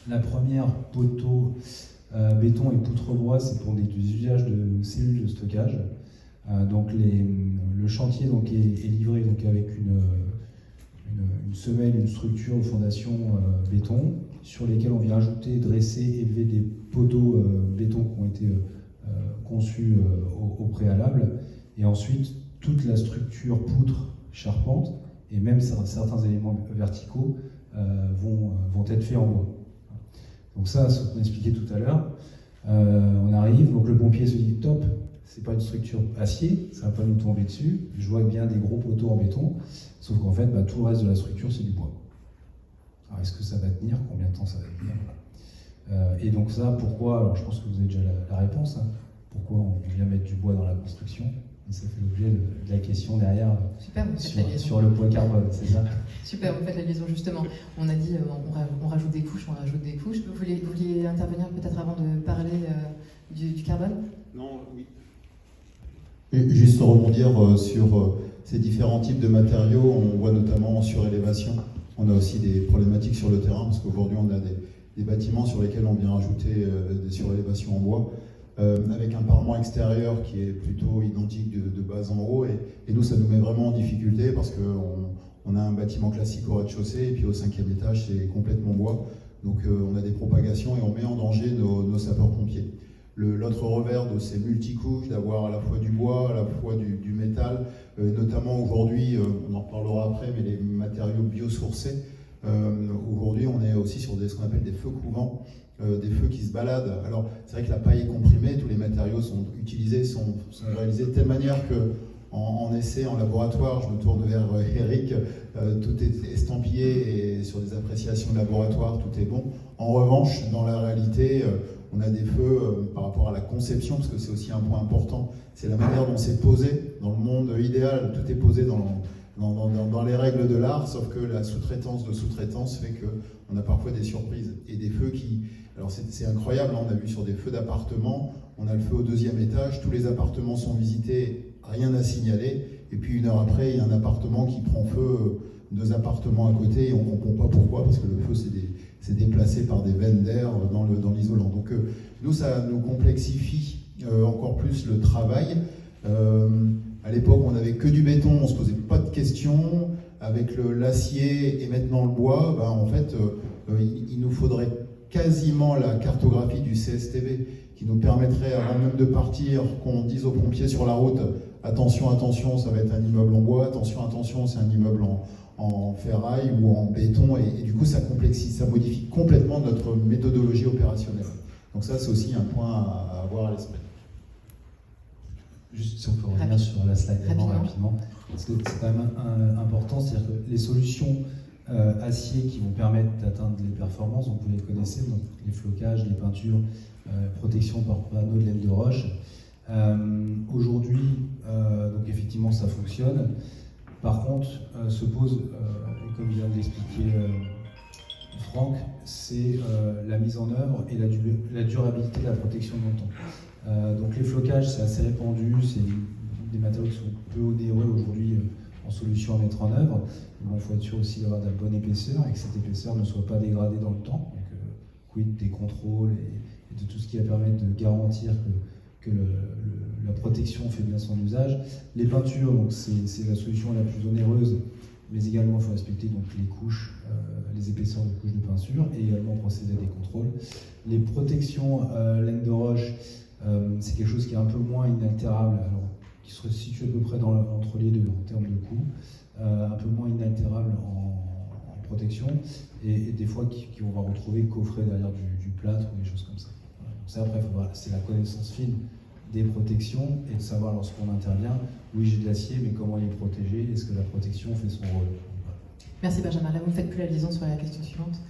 Speaker 5: La première, poteau béton et poutre bois, c'est pour des usages de cellules de stockage. Donc le chantier donc, est livré donc, avec une semelle, une structure, une fondation béton, sur lesquelles on vient ajouter, dresser, élever des poteaux béton qui ont été conçus au préalable. Et ensuite, toute la structure poutre, charpente, et même certains éléments verticaux vont être faits en bois. Donc ça, ce qu'on expliquait tout à l'heure, on arrive, donc le pompier se dit top, c'est pas une structure acier, ça va pas nous tomber dessus, je vois bien des gros poteaux en béton, sauf qu'en fait, tout le reste de la structure, c'est du bois. Alors est-ce que ça va tenir? Combien de temps ça va tenir? Et donc ça, pourquoi? Alors je pense que vous avez déjà la réponse, hein. Pourquoi on vient mettre du bois dans la construction? Et ça fait l'objet de la question derrière.
Speaker 1: Super,
Speaker 5: sur le poids carbone, c'est ça?
Speaker 1: Super, vous faites la liaison justement. On a dit on rajoute des couches, on rajoute des couches. Vous vouliez intervenir peut-être avant de parler du carbone?
Speaker 3: Non, oui.
Speaker 4: Et juste rebondir sur ces différents types de matériaux, on voit notamment en surélévation. On a aussi des problématiques sur le terrain, parce qu'aujourd'hui on a des bâtiments sur lesquels on vient ajouter des surélévations en bois. avec un parement extérieur qui est plutôt identique de bas en haut. Et nous, ça nous met vraiment en difficulté parce qu'on a un bâtiment classique au rez-de-chaussée et puis au 5e étage, c'est complètement bois. Donc on a des propagations et on met en danger nos sapeurs-pompiers. L'autre revers de ces multicouches, d'avoir à la fois du bois, à la fois du métal, notamment aujourd'hui, on en reparlera après, mais les matériaux biosourcés, aujourd'hui on est aussi sur ce qu'on appelle des feux couvants, des feux qui se baladent. Alors c'est vrai que la paille est comprimée, tous les matériaux sont utilisés, sont réalisés de telle manière que en essai, en laboratoire, je me tourne vers Eric, tout est estampillé et sur des appréciations de laboratoire, tout est bon. En revanche, dans la réalité, on a des feux par rapport à la conception, parce que c'est aussi un point important, c'est la manière dont c'est posé. Dans le monde idéal, tout est posé dans les règles de l'art, sauf que la sous-traitance de sous-traitance fait qu'on a parfois des surprises. Et des feux qui... Alors c'est incroyable, hein, on a vu sur des feux d'appartements, on a le feu au 2e étage, tous les appartements sont visités, rien à signaler, et puis 1 heure après, il y a un appartement qui prend feu, 2 appartements à côté, et on ne comprend pas pourquoi, parce que le feu s'est déplacé par des veines d'air dans l'isolant. Donc nous, ça nous complexifie encore plus le travail. À l'époque, on n'avait que du béton, on ne se posait pas de questions. Avec l'acier et maintenant le bois, en fait, il nous faudrait quasiment la cartographie du CSTB qui nous permettrait, avant même de partir, qu'on dise aux pompiers sur la route « Attention, attention, ça va être un immeuble en bois, attention, attention, c'est un immeuble en ferraille ou en béton », et du coup, ça complexifie, ça modifie complètement notre méthodologie opérationnelle. Donc ça, c'est aussi un point à avoir à l'esprit.
Speaker 5: Juste si on peut revenir sur la slide d'avant rapidement, parce que c'est quand même important, c'est-à-dire que les solutions acier qui vont permettre d'atteindre les performances, donc vous les connaissez, donc les flocages, les peintures, protection par panneau de laine de roche. Aujourd'hui, donc effectivement, ça fonctionne. Par contre, se pose, et comme vient de l'expliquer Franck, c'est la mise en œuvre et la durabilité de la protection dans le temps. Donc les flocages, c'est assez répandu, c'est des matériaux qui sont peu onéreux aujourd'hui en solution à mettre en œuvre. Il faut être sûr aussi d'avoir de la bonne épaisseur et que cette épaisseur ne soit pas dégradée dans le temps. Donc, quid des contrôles et de tout ce qui va permettre de garantir que la protection fait bien son usage. Les peintures, c'est la solution la plus onéreuse, mais également il faut respecter donc, les couches, les épaisseurs de couches de peinture et également procéder à des contrôles. Les protections laine de roche, c'est quelque chose qui est un peu moins inaltérable, alors, qui se situe à peu près entre les deux en termes de coût, un peu moins inaltérable en protection, et des fois qu'on va retrouver coffrés derrière du plâtre ou des choses comme ça. Voilà. Donc ça, après, c'est la connaissance fine des protections et de savoir lorsqu'on intervient, oui j'ai de l'acier, mais comment les protéger, est-ce que la protection fait son rôle? Voilà.
Speaker 1: Merci Benjamin, là vous ne faites plus la liaison sur la question suivante.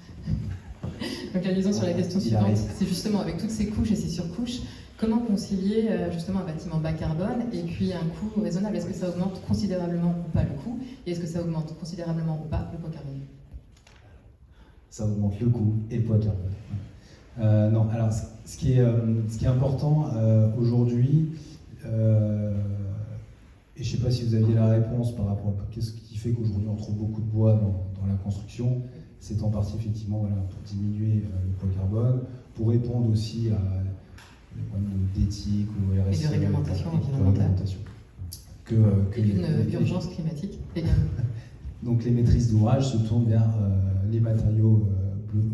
Speaker 1: Donc la liaison sur la question suivante, c'est justement avec toutes ces couches et ces surcouches, comment concilier justement un bâtiment bas carbone et puis un coût raisonnable? Est-ce que ça augmente considérablement ou pas le coût? Et est-ce que ça augmente considérablement ou pas le poids carbone?
Speaker 5: Ça augmente le coût et le poids carbone. Non, alors ce qui est important aujourd'hui, et je ne sais pas si vous aviez la réponse par rapport à qu'est-ce qui fait qu'aujourd'hui on trouve beaucoup de bois dans la construction, c'est en partie effectivement pour diminuer le poids carbone, pour répondre aussi à des problèmes d'éthique ou RSE,
Speaker 1: et de réglementation environnementale.
Speaker 5: Et
Speaker 1: une urgence climatique également.
Speaker 5: Donc les maîtrises d'ouvrage se tournent vers les matériaux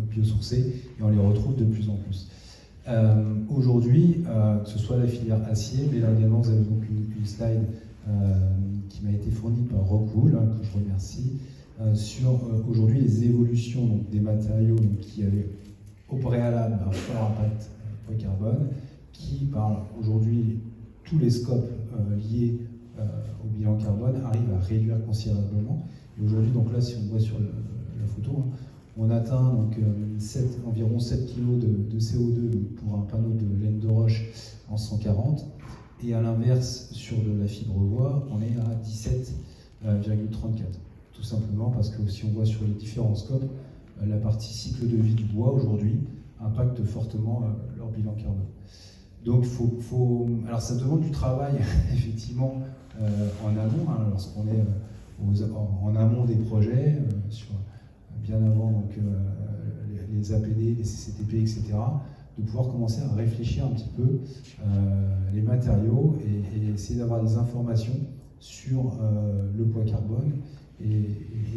Speaker 5: biosourcés et on les retrouve de plus en plus. Aujourd'hui, que ce soit la filière acier, mais là également vous avez donc une slide qui m'a été fournie par Rockwool, que je remercie, sur aujourd'hui les évolutions donc, des matériaux donc, qui avaient au préalable un fort impact poids carbone, qui par aujourd'hui tous les scopes liés au bilan carbone arrivent à réduire considérablement. Et aujourd'hui, donc là, si on voit sur la photo, on atteint donc, environ 7 kg de CO2 pour un panneau de laine de roche en 140. Et à l'inverse, sur de la fibre bois, on est à 17,34. Tout simplement parce que si on voit sur les différents scopes, la partie cycle de vie du bois aujourd'hui impacte fortement leur bilan carbone. Donc, alors ça demande du travail, effectivement, en amont, lorsqu'on est en amont des projets, bien avant donc, les APD, les CCTP, etc. de pouvoir commencer à réfléchir un petit peu les matériaux et essayer d'avoir des informations sur le poids carbone et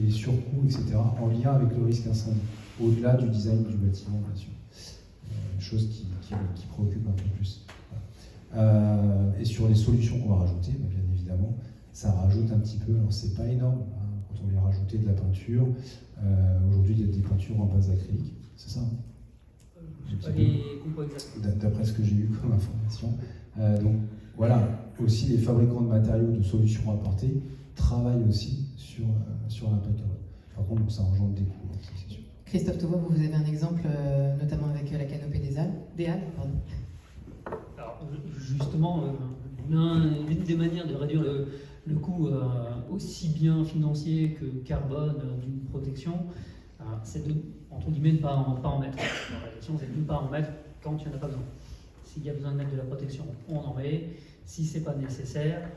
Speaker 5: les surcoûts, etc., en lien avec le risque incendie, au-delà du design du bâtiment, bien sûr. Chose qui préoccupe un peu plus. Et sur les solutions qu'on va rajouter, bien évidemment, ça rajoute un petit peu, alors c'est pas énorme, hein, quand on vient rajouter de la peinture. Aujourd'hui, il y a des peintures en base acrylique, c'est ça, hein?
Speaker 2: Je sais pas les compos exacts.
Speaker 5: D'après ce que j'ai eu comme information. Donc voilà, aussi les fabricants de matériaux, de solutions apportées, travaillent aussi sur l'impact carbone. Par contre, donc, ça engendre des coûts, c'est sûr.
Speaker 1: Christophe Tauvois, vous avez un exemple, notamment avec la canopée des Halles.
Speaker 2: Alors, justement, l'une des manières de réduire le coût aussi bien financier que carbone d'une protection, c'est de, entre guillemets, de ne pas en mettre. La question, c'est de ne pas en mettre quand il n'y en a pas besoin. S'il y a besoin de mettre de la protection, on en met. Si ce n'est pas nécessaire,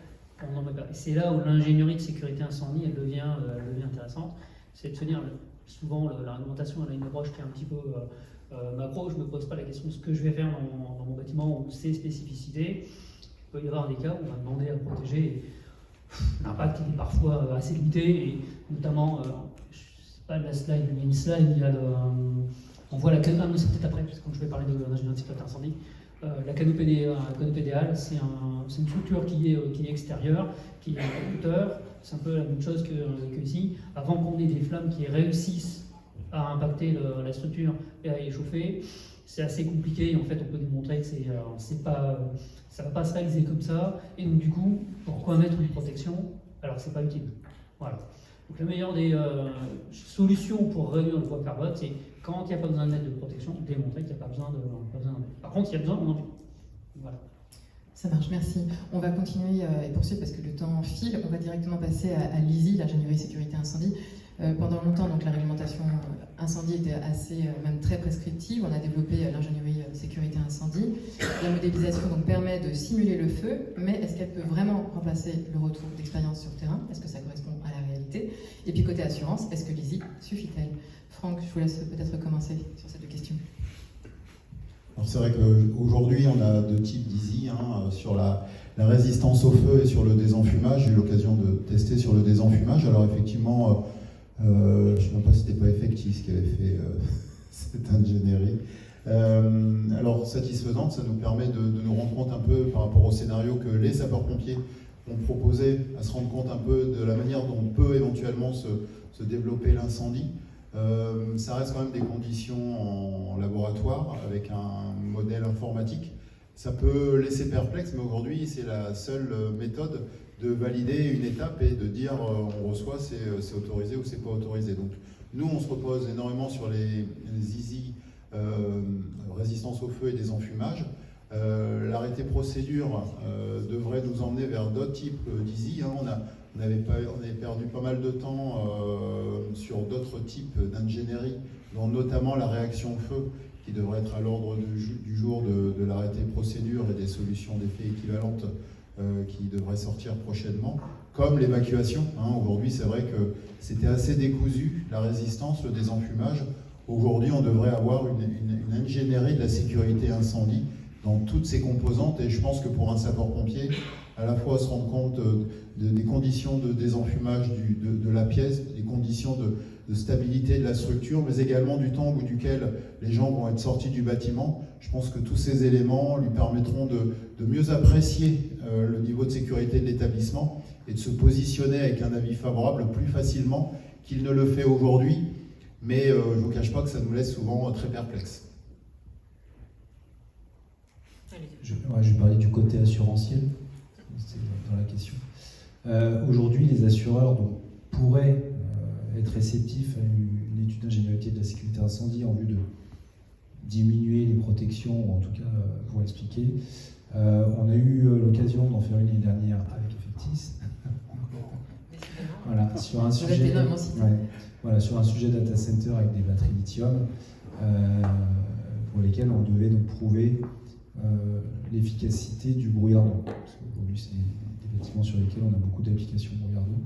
Speaker 2: on n'en met pas. Et c'est là où l'ingénierie de sécurité incendie, elle devient intéressante. C'est de se dire, souvent, la réglementation, elle a une approche qui est un petit peu macro. Je ne me pose pas la question de ce que je vais faire dans mon bâtiment ou ses spécificités. Il peut y avoir des cas où on va demander à protéger. L'impact est parfois assez limité, et notamment, je ne sais pas la slide, mais une slide, il y a on voit la canopée, c'est peut-être après, parce que quand je vais parler de l'ingénierie de sécurité incendie, la canopée des Halles, c'est une structure qui est extérieure, qui est en hauteur. C'est un peu la même chose que ici. Avant qu'on ait des flammes qui réussissent à impacter la structure et à échauffer, c'est assez compliqué. En fait, on peut démontrer que ça ne va pas se réaliser comme ça. Et donc, du coup, pourquoi mettre une protection alors que ce n'est pas utile? Voilà. Donc, la meilleure des solutions pour réduire le poids carbone, c'est quand il n'y a pas besoin de mettre de protection, démontrer qu'il n'y a pas besoin d'en mettre. Par contre, il y a besoin, on en met. Voilà.
Speaker 1: Ça marche, merci. On va continuer et poursuivre parce que le temps file. On va directement passer à l'ISI, l'ingénierie sécurité incendie. Pendant longtemps, donc, la réglementation incendie était assez, même très prescriptive. On a développé l'ingénierie sécurité incendie. La modélisation donc, permet de simuler le feu, mais est-ce qu'elle peut vraiment remplacer le retour d'expérience sur terrain? Est-ce que ça correspond à la réalité? Et puis côté assurance, est-ce que l'ISI suffit-elle? Franck, je vous laisse peut-être commencer sur ces deux questions.
Speaker 4: Alors c'est vrai qu'aujourd'hui, on a deux types d'ISI, sur la résistance au feu et sur le désenfumage. J'ai eu l'occasion de tester sur le désenfumage. Alors effectivement, je ne sais même pas si c'était pas Effectis qui avait fait cette ingénierie. Alors satisfaisante, ça nous permet de nous rendre compte un peu par rapport au scénario que les sapeurs-pompiers ont proposé, à se rendre compte un peu de la manière dont peut éventuellement se développer l'incendie. Ça reste quand même des conditions en laboratoire avec un modèle informatique. Ça peut laisser perplexe, mais aujourd'hui c'est la seule méthode de valider une étape et de dire on reçoit, c'est autorisé ou c'est pas autorisé. Donc nous on se repose énormément sur les ISI, résistance au feu et désenfumage. L'arrêté procédure devrait nous emmener vers d'autres types d'ISI. On avait perdu pas mal de temps sur d'autres types d'ingénierie, dont notamment la réaction au feu, qui devrait être à l'ordre du jour de l'arrêté procédure et des solutions d'effet équivalentes qui devraient sortir prochainement, comme l'évacuation. Aujourd'hui, c'est vrai que c'était assez décousu, la résistance, le désenfumage. Aujourd'hui, on devrait avoir une ingénierie de la sécurité incendie dans toutes ses composantes, et je pense que pour un sapeur-pompier, à la fois se rendre compte des conditions de désenfumage de la pièce, des conditions de stabilité de la structure, mais également du temps au bout duquel les gens vont être sortis du bâtiment. Je pense que tous ces éléments lui permettront de mieux apprécier le niveau de sécurité de l'établissement et de se positionner avec un avis favorable plus facilement qu'il ne le fait aujourd'hui. Mais je ne vous cache pas que ça nous laisse souvent très perplexes.
Speaker 5: Je vais parler du côté assurantiel, c'est dans la question. Aujourd'hui, les assureurs pourraient être réceptifs à une étude d'ingéniosité de la sécurité incendie en vue de diminuer les protections, ou en tout cas pour expliquer. On a eu l'occasion d'en faire une l'année dernière avec Effectis. Voilà, sur un sujet, sur un sujet data center avec des batteries lithium, pour lesquelles on devait donc prouver l'efficacité du brouillard d'eau. Parce qu'aujourd'hui, c'est des bâtiments sur lesquels on a beaucoup d'applications brouillard d'eau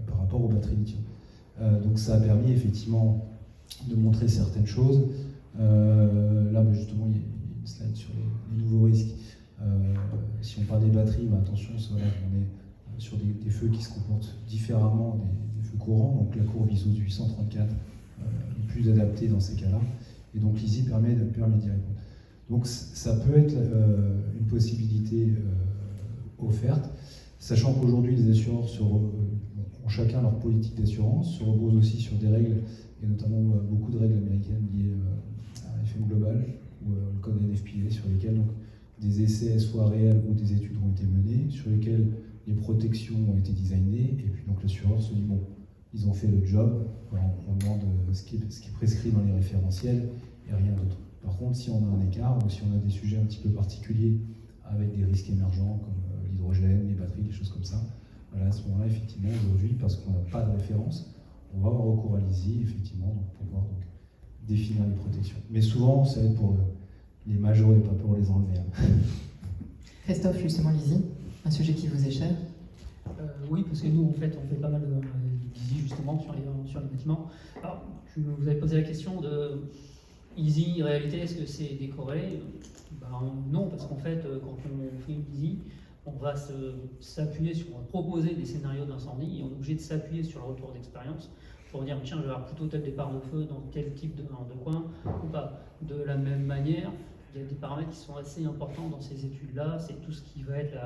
Speaker 5: par rapport aux batteries lithium. Donc ça a permis effectivement de montrer certaines choses. Là, justement, il y a une slide sur les nouveaux risques. Si on parle des batteries, attention, on est sur des feux qui se comportent différemment des feux courants. Donc la courbe ISO 834 est plus adaptée dans ces cas-là. Et donc l'ISI permet d'y répondre. Donc ça peut être une possibilité offerte, sachant qu'aujourd'hui les assureurs ont chacun leur politique d'assurance, se reposent aussi sur des règles, et notamment beaucoup de règles américaines liées à FM Global ou le code NFPA, sur lesquels donc, des essais soit réels ou des études ont été menées, sur lesquels les protections ont été designées, et puis donc l'assureur se dit bon, ils ont fait le job, on demande ce qui est prescrit dans les référentiels et rien d'autre. Par contre, si on a un écart ou si on a des sujets un petit peu particuliers avec des risques émergents comme l'hydrogène, les batteries, des choses comme ça, à ce moment-là, effectivement, aujourd'hui, parce qu'on n'a pas de référence, on va avoir recours à l'ISI, effectivement, pour pouvoir définir les protections. Mais souvent, ça va être pour les majors et pas pour les enlever.
Speaker 1: Christophe, justement, l'ISI, un sujet qui vous est cher.
Speaker 2: Oui, parce que nous, en fait, on fait pas mal d'ISI, justement, sur les bâtiments. Alors, vous avez posé la question de ISI, réalité, est-ce que c'est décorrélé? Non, parce qu'en fait, quand on fait une ISI, on va s'appuyer sur, on va proposer des scénarios d'incendie et on est obligé de s'appuyer sur le retour d'expérience pour dire tiens, je vais avoir plutôt tel départ de feu dans tel type de coin ou pas. De la même manière, il y a des paramètres qui sont assez importants dans ces études-là, c'est tout ce qui va être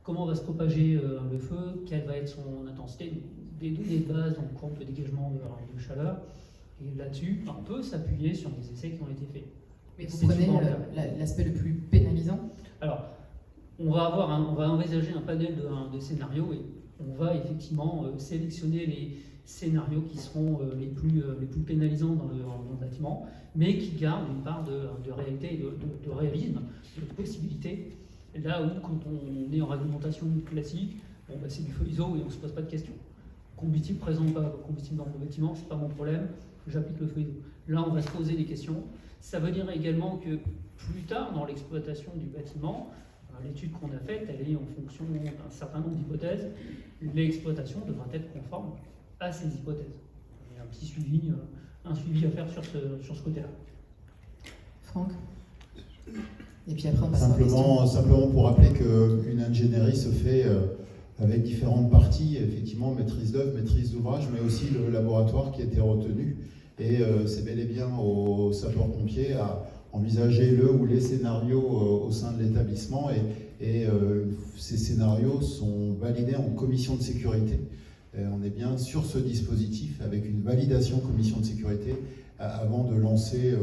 Speaker 2: comment va se propager le feu, quelle va être son intensité, des données de base, donc courbe de dégagement de chaleur. Et là-dessus, on peut s'appuyer sur des essais qui ont été faits.
Speaker 1: Mais vous prenez l'aspect le plus pénalisant?
Speaker 2: Alors, on va envisager un panel de scénarios et on va effectivement sélectionner les scénarios qui seront les plus pénalisants dans le bâtiment, mais qui gardent une part de réalité et de réalisme, de possibilité. Là où, quand on est en réglementation classique, c'est du feu ISO et on ne se pose pas de questions. Combustible présent ou pas combustible dans le bâtiment, c'est pas mon problème, j'applique le feu ISO. Là, on va se poser des questions. Ça veut dire également que plus tard, dans l'exploitation du bâtiment, l'étude qu'on a faite, elle est en fonction d'un certain nombre d'hypothèses. L'exploitation devra être conforme à ces hypothèses. Il y a un suivi à faire sur ce côté-là.
Speaker 1: Franck? Et puis après, on passe
Speaker 4: simplement pour rappeler qu'une ingénierie se fait avec différentes parties, effectivement, maîtrise d'œuvre, maîtrise d'ouvrage, mais aussi le laboratoire qui a été retenu. Et c'est bel et bien aux sapeurs-pompiers à envisager le ou les scénarios au sein de l'établissement et ces scénarios sont validés en commission de sécurité. On est bien sur ce dispositif avec une validation commission de sécurité avant de lancer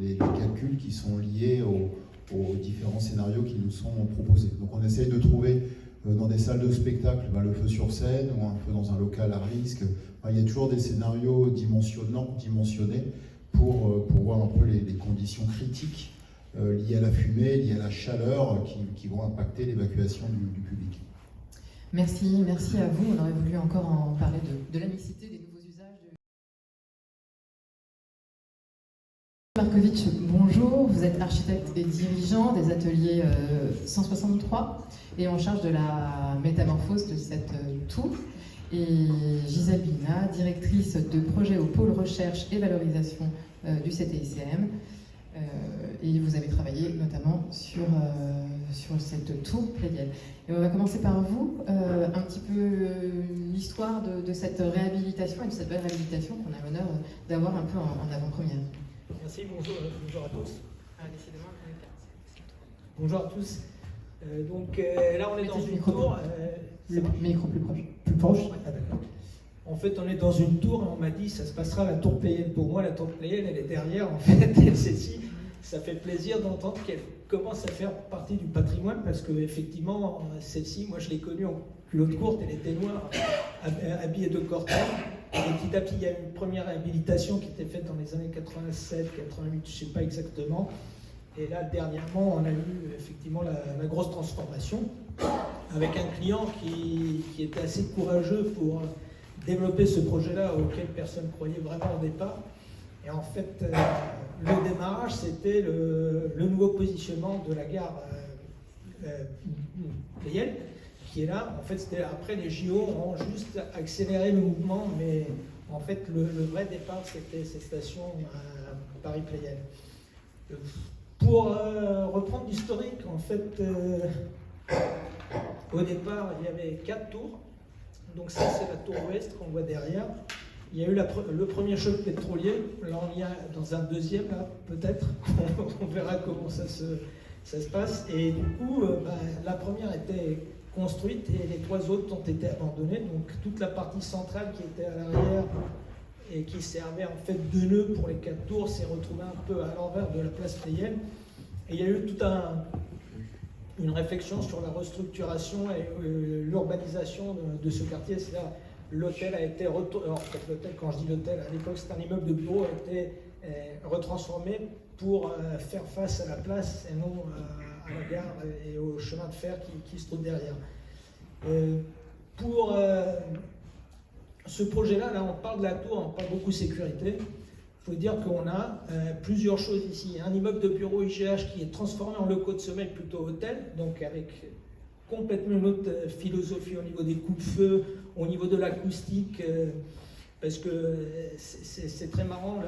Speaker 4: les calculs qui sont liés aux différents scénarios qui nous sont proposés. Donc on essaye de trouver dans des salles de spectacle le feu sur scène ou un feu dans un local à risque. Il y a toujours des scénarios dimensionnés pour voir un peu les conditions critiques liées à la fumée, liées à la chaleur qui vont impacter l'évacuation du public.
Speaker 1: Merci à vous. On aurait voulu encore en parler de la mixité des nouveaux usages. Markovic, bonjour. Vous êtes architecte et dirigeant des ateliers 163 et en charge de la métamorphose de cette tour. Et Gisèle Bina, directrice de projet au pôle recherche et valorisation du CTICM. Et vous avez travaillé notamment sur cette tour plédienne. Et on va commencer par vous, un petit peu l'histoire de cette réhabilitation et de cette belle réhabilitation qu'on a l'honneur d'avoir un peu en avant-première.
Speaker 6: Merci, bonjour à tous.
Speaker 1: Décidément,
Speaker 6: bonjour à tous. Donc là, on est dans une tour.
Speaker 1: Le micro plus proche.
Speaker 6: Plus proche? Ah, d'accord. En fait, on est dans une tour et on m'a dit ça se passera à la tour pléienne. Pour moi, la tour pléienne, elle est derrière. En fait, celle-ci, ça fait plaisir d'entendre qu'elle commence à faire partie du patrimoine parce que effectivement, celle-ci, moi, je l'ai connue en culotte courte. Elle était noire, habillée de cortège. Et petit à petit, il y a eu une première réhabilitation qui était faite dans les années 87, 88, je ne sais pas exactement. Et là, dernièrement, on a eu effectivement la grosse transformation avec un client qui était assez courageux pour développer ce projet-là auquel personne ne croyait vraiment au départ. Et en fait, le démarrage, c'était le nouveau positionnement de la gare pléienne, qui est là. En fait, c'était après les JO ont juste accéléré le mouvement, mais en fait, le vrai départ, c'était ces stations Paris Playel. Pour reprendre l'historique, en fait, au départ, il y avait 4 tours. Donc ça, c'est la tour ouest qu'on voit derrière. Il y a eu le premier choc pétrolier. Là, on y a dans un deuxième, là, peut-être. On verra comment ça se passe. Et du coup, la première était construite et les 3 autres ont été abandonnées. Donc toute la partie centrale qui était à l'arrière et qui servait en fait de nœud pour les 4 tours s'est retrouvée un peu à l'envers de la place Pleyel. Et il y a eu toute une réflexion sur la restructuration et l'urbanisation de ce quartier. C'est-à-dire, l'hôtel a été retourné. En fait, l'hôtel, quand je dis l'hôtel, à l'époque c'était un immeuble de bureau, a été retransformé pour faire face à la place et non à la gare et au chemin de fer qui se trouve derrière. Pour ce projet-là, là, on parle de la tour, on parle beaucoup de sécurité. Il faut dire qu'on a plusieurs choses ici. Un immeuble de bureau IGH qui est transformé en locaux de sommeil plutôt hôtel, donc avec complètement une autre philosophie au niveau des coupe-feu, au niveau de l'acoustique, parce que c'est très marrant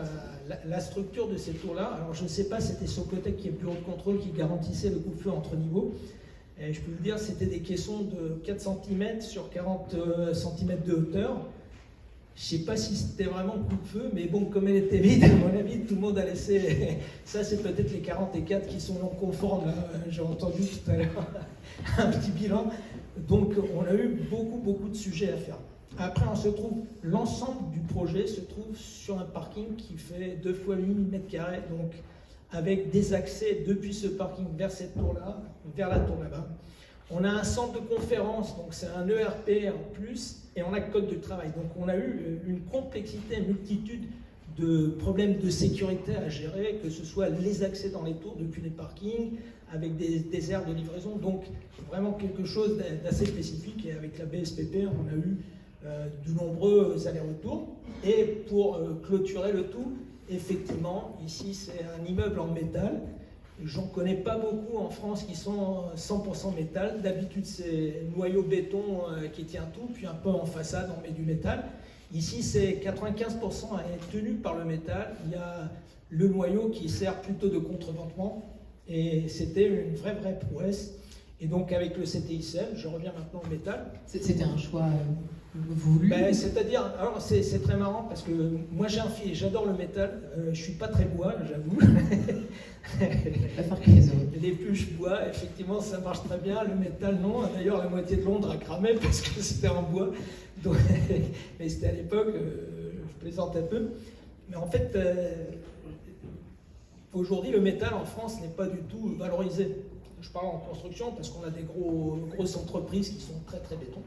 Speaker 6: la structure de ces tours-là. Alors je ne sais pas, c'était Socotec qui est bureau de contrôle qui garantissait le coupe-feu entre niveaux. Et je peux vous dire, c'était des caissons de 4 cm sur 40 cm de hauteur. Je ne sais pas si c'était vraiment coupe-feu, mais bon, comme elle était vide, à mon avis, tout le monde a laissé. Ça, c'est peut-être les 44 qui sont non conformes. J'ai entendu tout à l'heure un petit bilan. Donc, on a eu beaucoup de sujets à faire. Après, on se trouve, l'ensemble du projet se trouve sur un parking qui fait 2 fois 8 m², donc avec des accès depuis ce parking vers cette tour-là, vers la tour là-bas. On a un centre de conférence, donc c'est un ERP en plus, et on a code de travail. Donc on a eu une complexité, une multitude de problèmes de sécurité à gérer, que ce soit les accès dans les tours depuis les parkings, avec des aires de livraison. Donc vraiment quelque chose d'assez spécifique. Et avec la BSPP, on a eu de nombreux allers-retours. Et pour clôturer le tout, effectivement, ici c'est un immeuble en métal. J'en connais pas beaucoup en France qui sont 100% métal. D'habitude, c'est noyau béton qui tient tout, puis un peu en façade, on met du métal. Ici, c'est 95% à être tenu par le métal. Il y a le noyau qui sert plutôt de contreventement. Et c'était une vraie prouesse. Et donc, avec le CTICM, je reviens maintenant au métal.
Speaker 1: C'était un choix voulu.
Speaker 6: C'est-à-dire, alors c'est très marrant parce que moi j'ai un fil, j'adore le métal, je suis pas très bois, j'avoue. Les pluches bois, effectivement, ça marche très bien. Le métal, non. D'ailleurs, la moitié de Londres a cramé parce que c'était en bois. Donc, mais c'était à l'époque, je plaisante un peu. Mais en fait, aujourd'hui, le métal en France n'est pas du tout valorisé. Je parle en construction parce qu'on a des grosses entreprises qui sont très béton.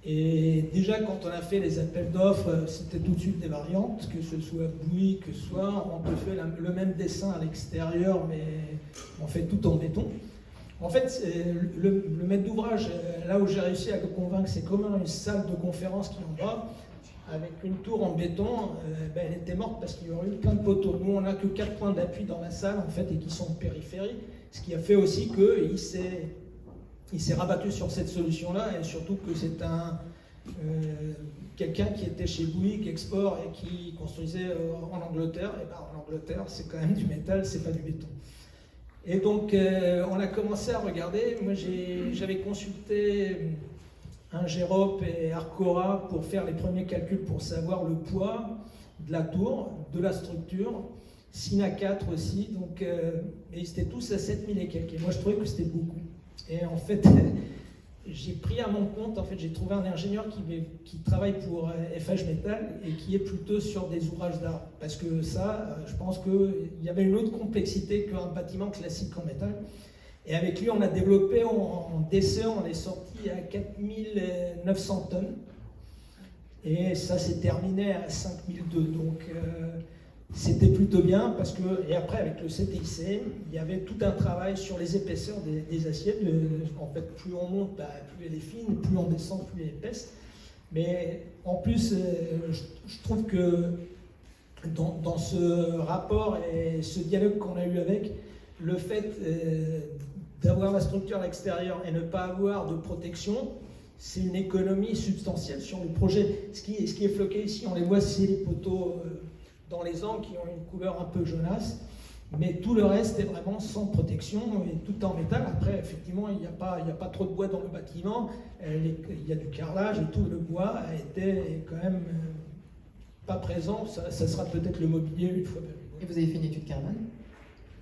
Speaker 6: Et déjà, quand on a fait les appels d'offres, c'était tout de suite des variantes, que ce soit Bouygues, que ce soit, on te fait le même dessin à l'extérieur, mais on fait tout en béton. En fait, le maître d'ouvrage, là où j'ai réussi à le convaincre, c'est comme une salle de conférence qui est en bas, avec une tour en béton, elle était morte parce qu'il y aurait eu plein de poteaux. Nous, on n'a que 4 points d'appui dans la salle, en fait, et qui sont en périphérie, ce qui a fait aussi qu'il s'est rabattu sur cette solution-là, et surtout que c'est quelqu'un qui était chez Bouygues Export et qui construisait en Angleterre. Et ben, en Angleterre, c'est quand même du métal, c'est pas du béton. Et donc, on a commencé à regarder. Moi, j'avais consulté un Gérop et Arcora pour faire les premiers calculs pour savoir le poids de la tour, de la structure, Sina 4 aussi. Donc, et ils étaient tous à 7000 et quelques. Et moi, je trouvais que c'était beaucoup. Et en fait, j'ai pris à mon compte, en fait, j'ai trouvé un ingénieur qui travaille pour FH Metal et qui est plutôt sur des ouvrages d'art. Parce que ça, je pense qu'il y avait une autre complexité qu'un bâtiment classique en métal. Et avec lui, on a développé en DCE, on est sorti à 4900 tonnes. Et ça s'est terminé à 5002. Donc, c'était plutôt bien parce que, et après avec le CTIC, il y avait tout un travail sur les épaisseurs des aciers. En fait, plus on monte, plus elle est fine, plus on descend, plus elle est épaisse. Mais en plus, je trouve que dans ce rapport et ce dialogue qu'on a eu avec, le fait d'avoir la structure à l'extérieur et ne pas avoir de protection, c'est une économie substantielle sur le projet. Ce qui est floqué ici, on les voit, c'est les poteaux dans les angles qui ont une couleur un peu jaunasse, mais tout le reste est vraiment sans protection et tout en métal. Après, effectivement, il n'y a pas trop de bois dans le bâtiment, il y a du carrelage et tout le bois était quand même pas présent. Ça sera peut-être le mobilier une fois.
Speaker 1: Et vous avez fait une étude carbone?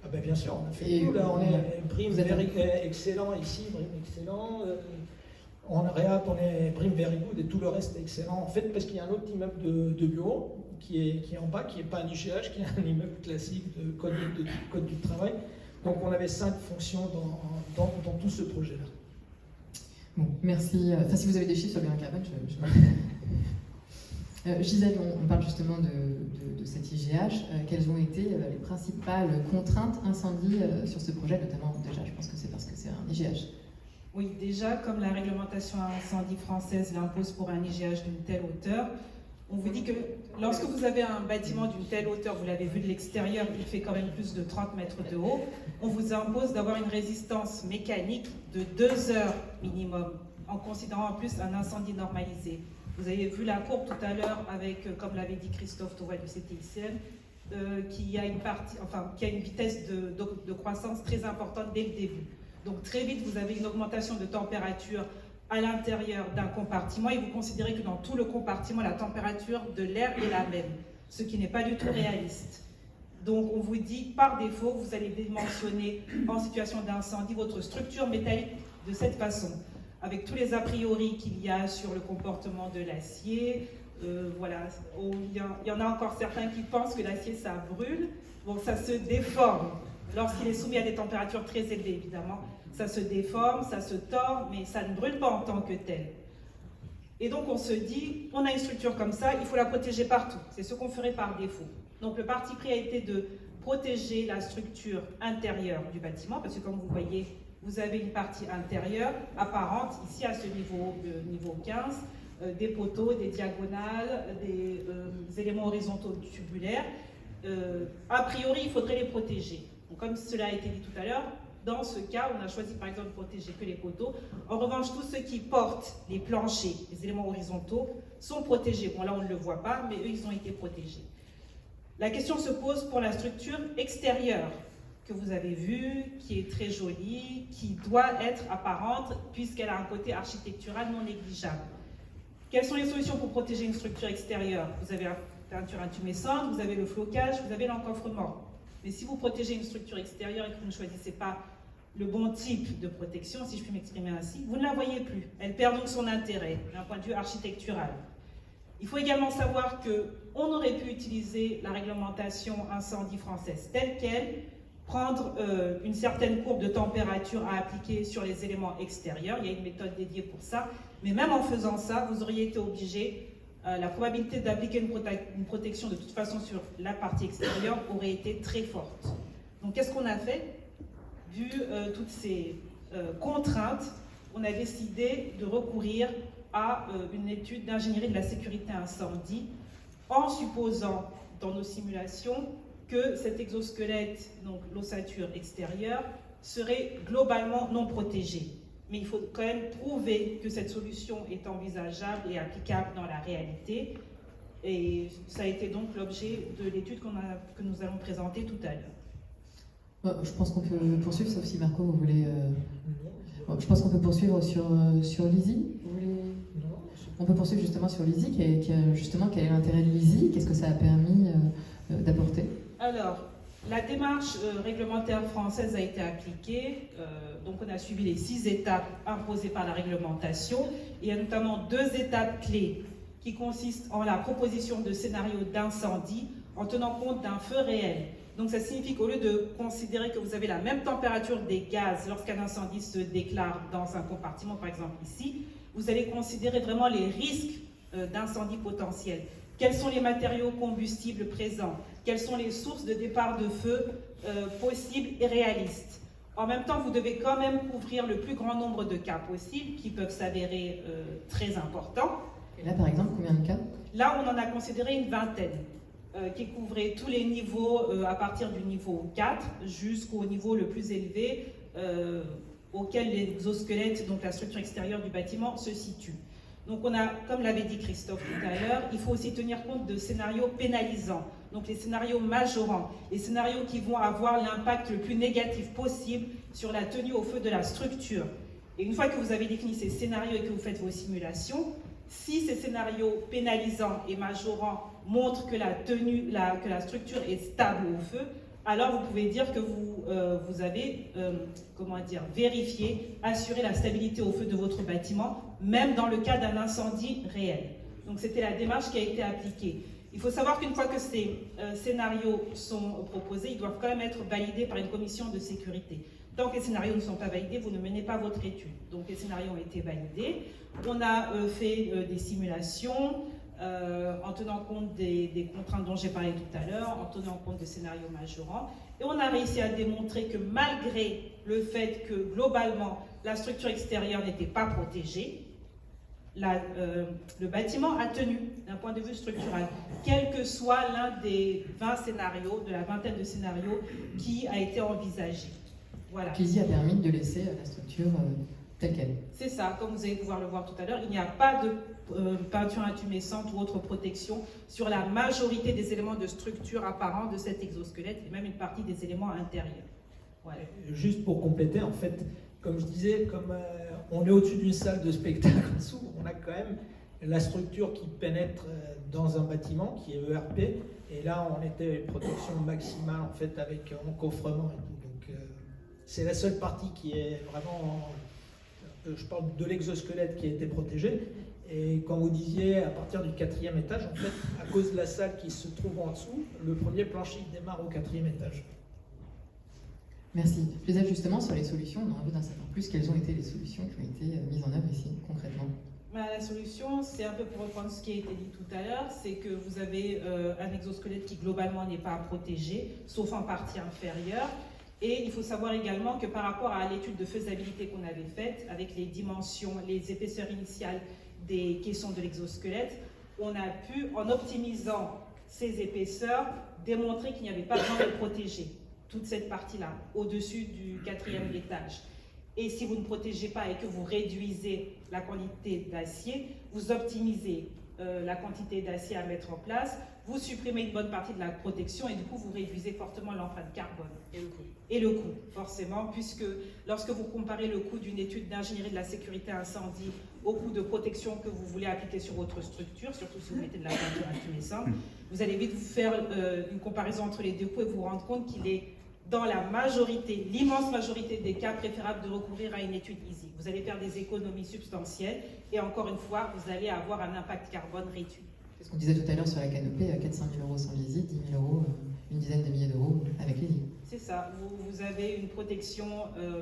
Speaker 6: Ah ben bien sûr, on a fait
Speaker 1: et
Speaker 6: tout. Là, on est Brim
Speaker 1: vous êtes...
Speaker 6: excellent ici, Brim excellent. En Réat, on est Brim Very Good et tout le reste est excellent. En fait, parce qu'il y a un autre immeuble de bureau qui est en bas, qui n'est pas un IGH, qui est un immeuble classique de code du travail. Donc on avait 5 fonctions dans tout ce projet-là.
Speaker 1: Bon, merci. Enfin, si vous avez des chiffres sur le bilan carbone, Gisèle, on parle justement de cet IGH. Quelles ont été les principales contraintes incendie sur ce projet, notamment déjà, je pense que c'est parce que c'est un IGH.
Speaker 7: Oui, déjà, comme la réglementation incendie française l'impose pour un IGH d'une telle hauteur, on vous dit que lorsque vous avez un bâtiment d'une telle hauteur, vous l'avez vu de l'extérieur, il fait quand même plus de 30 mètres de haut, on vous impose d'avoir une résistance mécanique de 2 heures minimum, en considérant en plus un incendie normalisé. Vous avez vu la courbe tout à l'heure avec, comme l'avait dit Christophe Touvet du CTICN, qui a une vitesse de croissance très importante dès le début. Donc très vite, vous avez une augmentation de température à l'intérieur d'un compartiment et vous considérez que dans tout le compartiment, la température de l'air est la même, ce qui n'est pas du tout réaliste. Donc on vous dit, par défaut, vous allez dimensionner en situation d'incendie votre structure métallique de cette façon, avec tous les a priori qu'il y a sur le comportement de l'acier. Voilà, il y en a encore certains qui pensent que l'acier, ça brûle. Bon, ça se déforme. Lorsqu'il est soumis à des températures très élevées, évidemment, ça se déforme, ça se tord, mais ça ne brûle pas en tant que tel. Et donc on se dit, on a une structure comme ça, il faut la protéger partout. C'est ce qu'on ferait par défaut. Donc le parti pris a été de protéger la structure intérieure du bâtiment, parce que comme vous voyez, vous avez une partie intérieure apparente, ici à ce niveau, le niveau 15, des poteaux, des diagonales, des éléments horizontaux tubulaires. A priori, il faudrait les protéger. Donc, comme cela a été dit tout à l'heure, dans ce cas, on a choisi par exemple de protéger que les poteaux. En revanche, tous ceux qui portent les planchers, les éléments horizontaux, sont protégés. Bon, là, on ne le voit pas, mais eux, ils ont été protégés. La question se pose pour la structure extérieure que vous avez vue, qui est très jolie, qui doit être apparente, puisqu'elle a un côté architectural non négligeable. Quelles sont les solutions pour protéger une structure extérieure? Vous avez la peinture intumescente, vous avez le flocage, vous avez l'encoffrement. Mais si vous protégez une structure extérieure et que vous ne choisissez pas le bon type de protection, si je puis m'exprimer ainsi, vous ne la voyez plus. Elle perd donc son intérêt d'un point de vue architectural. Il faut également savoir qu'on aurait pu utiliser la réglementation incendie française telle qu'elle, prendre une certaine courbe de température à appliquer sur les éléments extérieurs. Il y a une méthode dédiée pour ça. Mais même en faisant ça, vous auriez été obligé, la probabilité d'appliquer une protection de toute façon sur la partie extérieure aurait été très forte. Donc qu'est-ce qu'on a fait? Vu toutes ces contraintes, on a décidé de recourir à une étude d'ingénierie de la sécurité incendie en supposant dans nos simulations que cet exosquelette, donc l'ossature extérieure, serait globalement non protégée. Mais il faut quand même prouver que cette solution est envisageable et applicable dans la réalité. Et ça a été donc l'objet de l'étude que nous allons présenter tout à l'heure.
Speaker 1: Je pense qu'on peut poursuivre, sauf si Marco, vous voulez... Je pense qu'on peut poursuivre sur l'ISI. On peut poursuivre justement sur l'ISI, justement quel est l'intérêt de l'ISI, qu'est-ce que ça a permis d'apporter?
Speaker 7: Alors, la démarche réglementaire française a été appliquée, donc on a suivi les 6 étapes imposées par la réglementation. Il y a notamment 2 étapes clés qui consistent en la proposition de scénarios d'incendie en tenant compte d'un feu réel. Donc ça signifie qu'au lieu de considérer que vous avez la même température des gaz lorsqu'un incendie se déclare dans un compartiment, par exemple ici, vous allez considérer vraiment les risques d'incendie potentiels. Quels sont les matériaux combustibles présents? Quelles sont les sources de départ de feu possibles et réalistes? En même temps, vous devez quand même couvrir le plus grand nombre de cas possibles qui peuvent s'avérer très importants.
Speaker 1: Et là, par exemple, combien de cas? Là,
Speaker 7: on en a considéré une vingtaine qui couvraient tous les niveaux à partir du niveau 4 jusqu'au niveau le plus élevé auquel l'exosquelette, donc la structure extérieure du bâtiment, se situe. Donc on a, comme l'avait dit Christophe tout à l'heure, il faut aussi tenir compte de scénarios pénalisants, donc les scénarios majorants, les scénarios qui vont avoir l'impact le plus négatif possible sur la tenue au feu de la structure. Et une fois que vous avez défini ces scénarios et que vous faites vos simulations, si ces scénarios pénalisants et majorants montrent que la structure est stable au feu, alors vous pouvez dire que vous avez vérifié, assuré la stabilité au feu de votre bâtiment, même dans le cas d'un incendie réel. Donc c'était la démarche qui a été appliquée. Il faut savoir qu'une fois que ces scénarios sont proposés, ils doivent quand même être validés par une commission de sécurité. Tant que les scénarios ne sont pas validés, vous ne menez pas votre étude. Donc les scénarios ont été validés. On a fait des simulations en tenant compte des contraintes dont j'ai parlé tout à l'heure, en tenant compte des scénarios majorants. Et on a réussi à démontrer que malgré le fait que globalement la structure extérieure n'était pas protégée, le bâtiment a tenu d'un point de vue structural, quel que soit l'un des 20 scénarios, de la vingtaine de scénarios qui a été envisagé. Voilà.
Speaker 1: Qui a permis de laisser la structure telle qu'elle.
Speaker 7: C'est ça, comme vous allez pouvoir le voir tout à l'heure, il n'y a pas de peinture intumescente ou autre protection sur la majorité des éléments de structure apparents de cet exosquelette et même une partie des éléments intérieurs.
Speaker 6: Voilà. Juste pour compléter, en fait, comme je disais, comme on est au-dessus d'une salle de spectacle en dessous, on a quand même la structure qui pénètre dans un bâtiment qui est ERP, et là on était une protection maximale en fait avec encofrement et tout. Donc c'est la seule partie qui est vraiment, je parle de l'exosquelette qui a été protégée. Et quand vous disiez à partir du 4e étage, en fait, à cause de la salle qui se trouve en dessous, le premier plancher démarre au 4e étage.
Speaker 1: Merci. Peut-être justement sur les solutions, on aurait envie d'en savoir plus. Quelles ont été les solutions qui ont été mises en œuvre ici, concrètement?
Speaker 7: La solution, c'est un peu pour reprendre ce qui a été dit tout à l'heure, c'est que vous avez un exosquelette qui globalement n'est pas protégé, sauf en partie inférieure. Et il faut savoir également que par rapport à l'étude de faisabilité qu'on avait faite, avec les dimensions, les épaisseurs initiales des caissons de l'exosquelette, on a pu, en optimisant ces épaisseurs, démontrer qu'il n'y avait pas besoin de protéger toute cette partie-là, au-dessus du 4e étage. Et si vous ne protégez pas et que vous réduisez la quantité d'acier, vous optimisez la quantité d'acier à mettre en place, vous supprimez une bonne partie de la protection et du coup vous réduisez fortement l'empreinte carbone.
Speaker 2: Et le coût.
Speaker 7: Et le coût, forcément, puisque lorsque vous comparez le coût d'une étude d'ingénierie de la sécurité incendie au coût de protection que vous voulez appliquer sur votre structure, surtout si vous mettez de la peinture intumescente, vous allez vite vous faire une comparaison entre les deux coûts et vous rendre compte qu'il est dans la majorité, l'immense majorité des cas, préférable de recourir à une étude EASY. Vous allez faire des économies substantielles et encore une fois, vous allez avoir un impact carbone réduit.
Speaker 1: C'est ce qu'on disait tout à l'heure sur la canopée, 400 000 € sans visite, 10 000 €, une dizaine de milliers d'euros avec les lits.
Speaker 7: C'est ça, vous avez une protection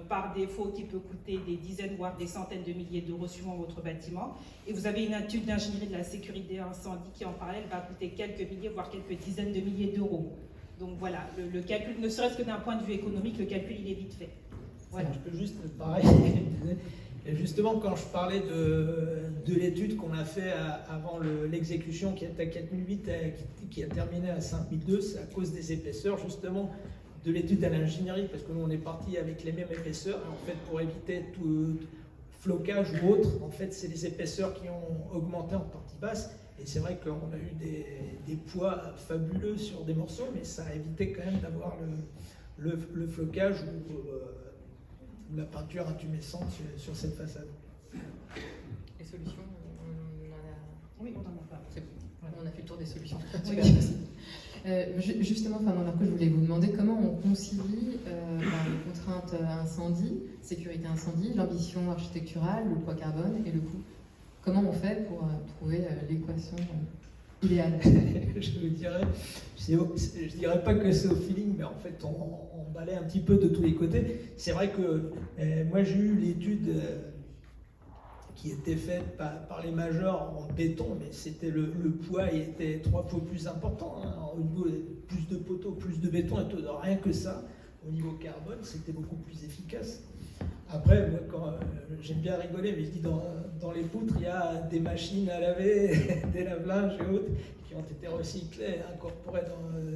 Speaker 7: par défaut qui peut coûter des dizaines, voire des centaines de milliers d'euros suivant votre bâtiment. Et vous avez une étude d'ingénierie de la sécurité incendie qui en parallèle va coûter quelques milliers, voire quelques dizaines de milliers d'euros. Donc voilà, le calcul, ne serait-ce que d'un point de vue économique, le calcul il est vite fait. Voilà.
Speaker 6: Je peux juste, pareil, et justement quand je parlais de l'étude qu'on a fait avant l'exécution qui est à 4008, qui a terminé à 5002, c'est à cause des épaisseurs justement de l'étude à l'ingénierie, parce que nous on est parti avec les mêmes épaisseurs, et en fait pour éviter tout flocage ou autre, en fait c'est les épaisseurs qui ont augmenté en partie basse. Et c'est vrai qu'on a eu des poids fabuleux sur des morceaux, mais ça a évité quand même d'avoir le flocage ou la peinture intumescente sur cette façade.
Speaker 1: Les solutions, on en a...
Speaker 7: Oui, on en a pas.
Speaker 1: C'est bon.
Speaker 7: Voilà.
Speaker 1: On a fait le tour des solutions.
Speaker 7: Oui.
Speaker 1: Justement, je voulais vous demander comment on concilie les contraintes incendie, sécurité incendie, l'ambition architecturale, le poids carbone et le coût. Comment on fait pour trouver l'équation idéale?
Speaker 6: Je dirais pas que c'est au feeling, mais en fait on balaye un petit peu de tous les côtés. C'est vrai que moi j'ai eu l'étude qui était faite par les majors en béton, mais c'était le poids il était 3 fois plus important. Hein. Au niveau plus de poteaux, plus de béton, et tout, rien que ça. Au niveau carbone, c'était beaucoup plus efficace. Après, moi, j'aime bien rigoler, mais je dis dans les poutres, il y a des machines à laver, des lave-linges et autres qui ont été recyclés, incorporés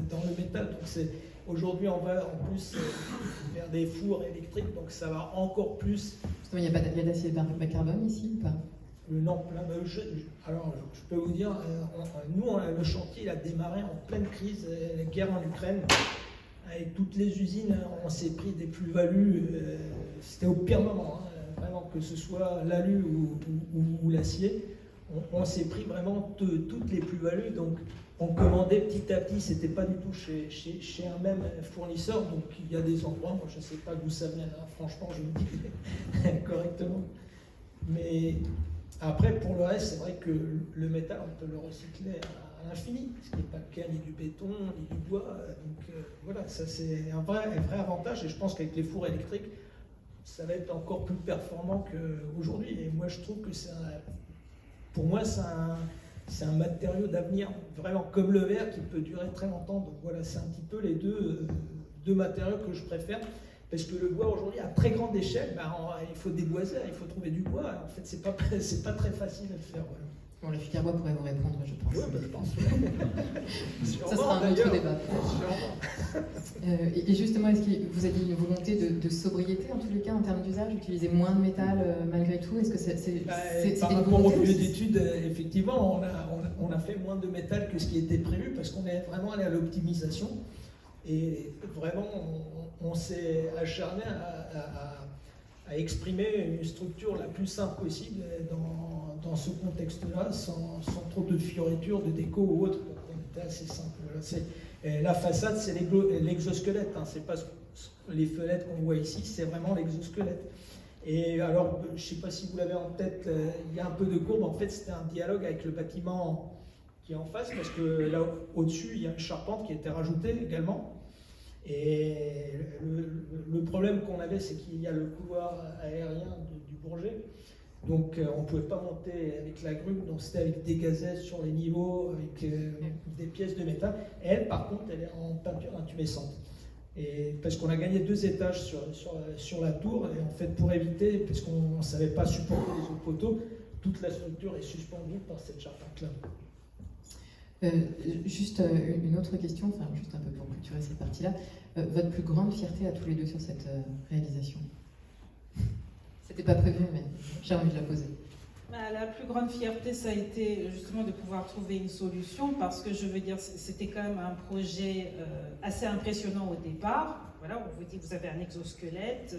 Speaker 6: dans le métal. Donc aujourd'hui, on va en plus vers des fours électriques, donc ça va encore plus.
Speaker 1: Justement, il y a d'acier bas carbone ici ou pas?
Speaker 6: Non, alors je peux vous dire, nous, le chantier il a démarré en pleine crise, la guerre en Ukraine. Avec toutes les usines, on s'est pris des plus-values, c'était au pire moment, hein, vraiment, que ce soit l'alu ou l'acier, on s'est pris vraiment toutes les plus-values, donc on commandait petit à petit, c'était pas du tout chez un même fournisseur, donc il y a des endroits, moi je ne sais pas d'où ça vient, hein, franchement je vous le dis correctement, mais après pour le reste, c'est vrai que le métal, on peut le recycler à l'infini, ce qui n'est pas le cas ni du béton, ni du bois. Donc voilà, ça c'est un vrai avantage et je pense qu'avec les fours électriques, ça va être encore plus performant qu'aujourd'hui. Et moi je trouve que pour moi c'est un matériau d'avenir, vraiment comme le verre qui peut durer très longtemps. Donc voilà, c'est un petit peu les deux matériaux que je préfère. Parce que le bois aujourd'hui, à très grande échelle, il faut déboiser, il faut trouver du bois. En fait, c'est pas très facile à le faire. Voilà.
Speaker 1: Bon, la filière bois pourrait vous répondre, je pense.
Speaker 6: Oui, je pense.
Speaker 1: Ça sera un autre débat. Et justement, est-ce que vous avez une volonté de sobriété en tous les cas en termes d'usage, utiliser moins de métal malgré tout? Est-ce que c'est
Speaker 6: par rapport au lieu d'études, effectivement, on a fait moins de métal que ce qui était prévu parce qu'on est vraiment allé à l'optimisation. Et vraiment, on s'est acharné à exprimer une structure la plus simple possible dans ce contexte-là, sans trop de fioritures, de déco ou autre. Donc on était assez simple. La façade, c'est l'exosquelette, hein, c'est pas les fenêtres qu'on voit ici, c'est vraiment l'exosquelette. Et alors, je ne sais pas si vous l'avez en tête, il y a un peu de courbe. En fait, c'était un dialogue avec le bâtiment qui est en face, parce que là au-dessus, il y a une charpente qui a été rajoutée également. Et le problème qu'on avait, c'est qu'il y a le couloir aérien du Bourget. Donc on ne pouvait pas monter avec la grue, donc c'était avec des gazettes sur les niveaux, avec des pièces de métal. Et elle, par contre, elle est en peinture intumescente. Et parce qu'on a gagné 2 étages sur la tour, et en fait pour éviter, parce qu'on ne savait pas supporter les autres poteaux, toute la structure est suspendue par cette charpente-là.
Speaker 1: Juste une autre question, enfin juste un peu pour clôturer cette partie-là. Votre plus grande fierté à tous les deux sur cette réalisation? C'était pas prévu, mais j'ai envie de la poser.
Speaker 7: La plus grande fierté, ça a été justement de pouvoir trouver une solution, parce que je veux dire, c'était quand même un projet assez impressionnant au départ. Voilà, on vous dit que vous avez un exosquelette,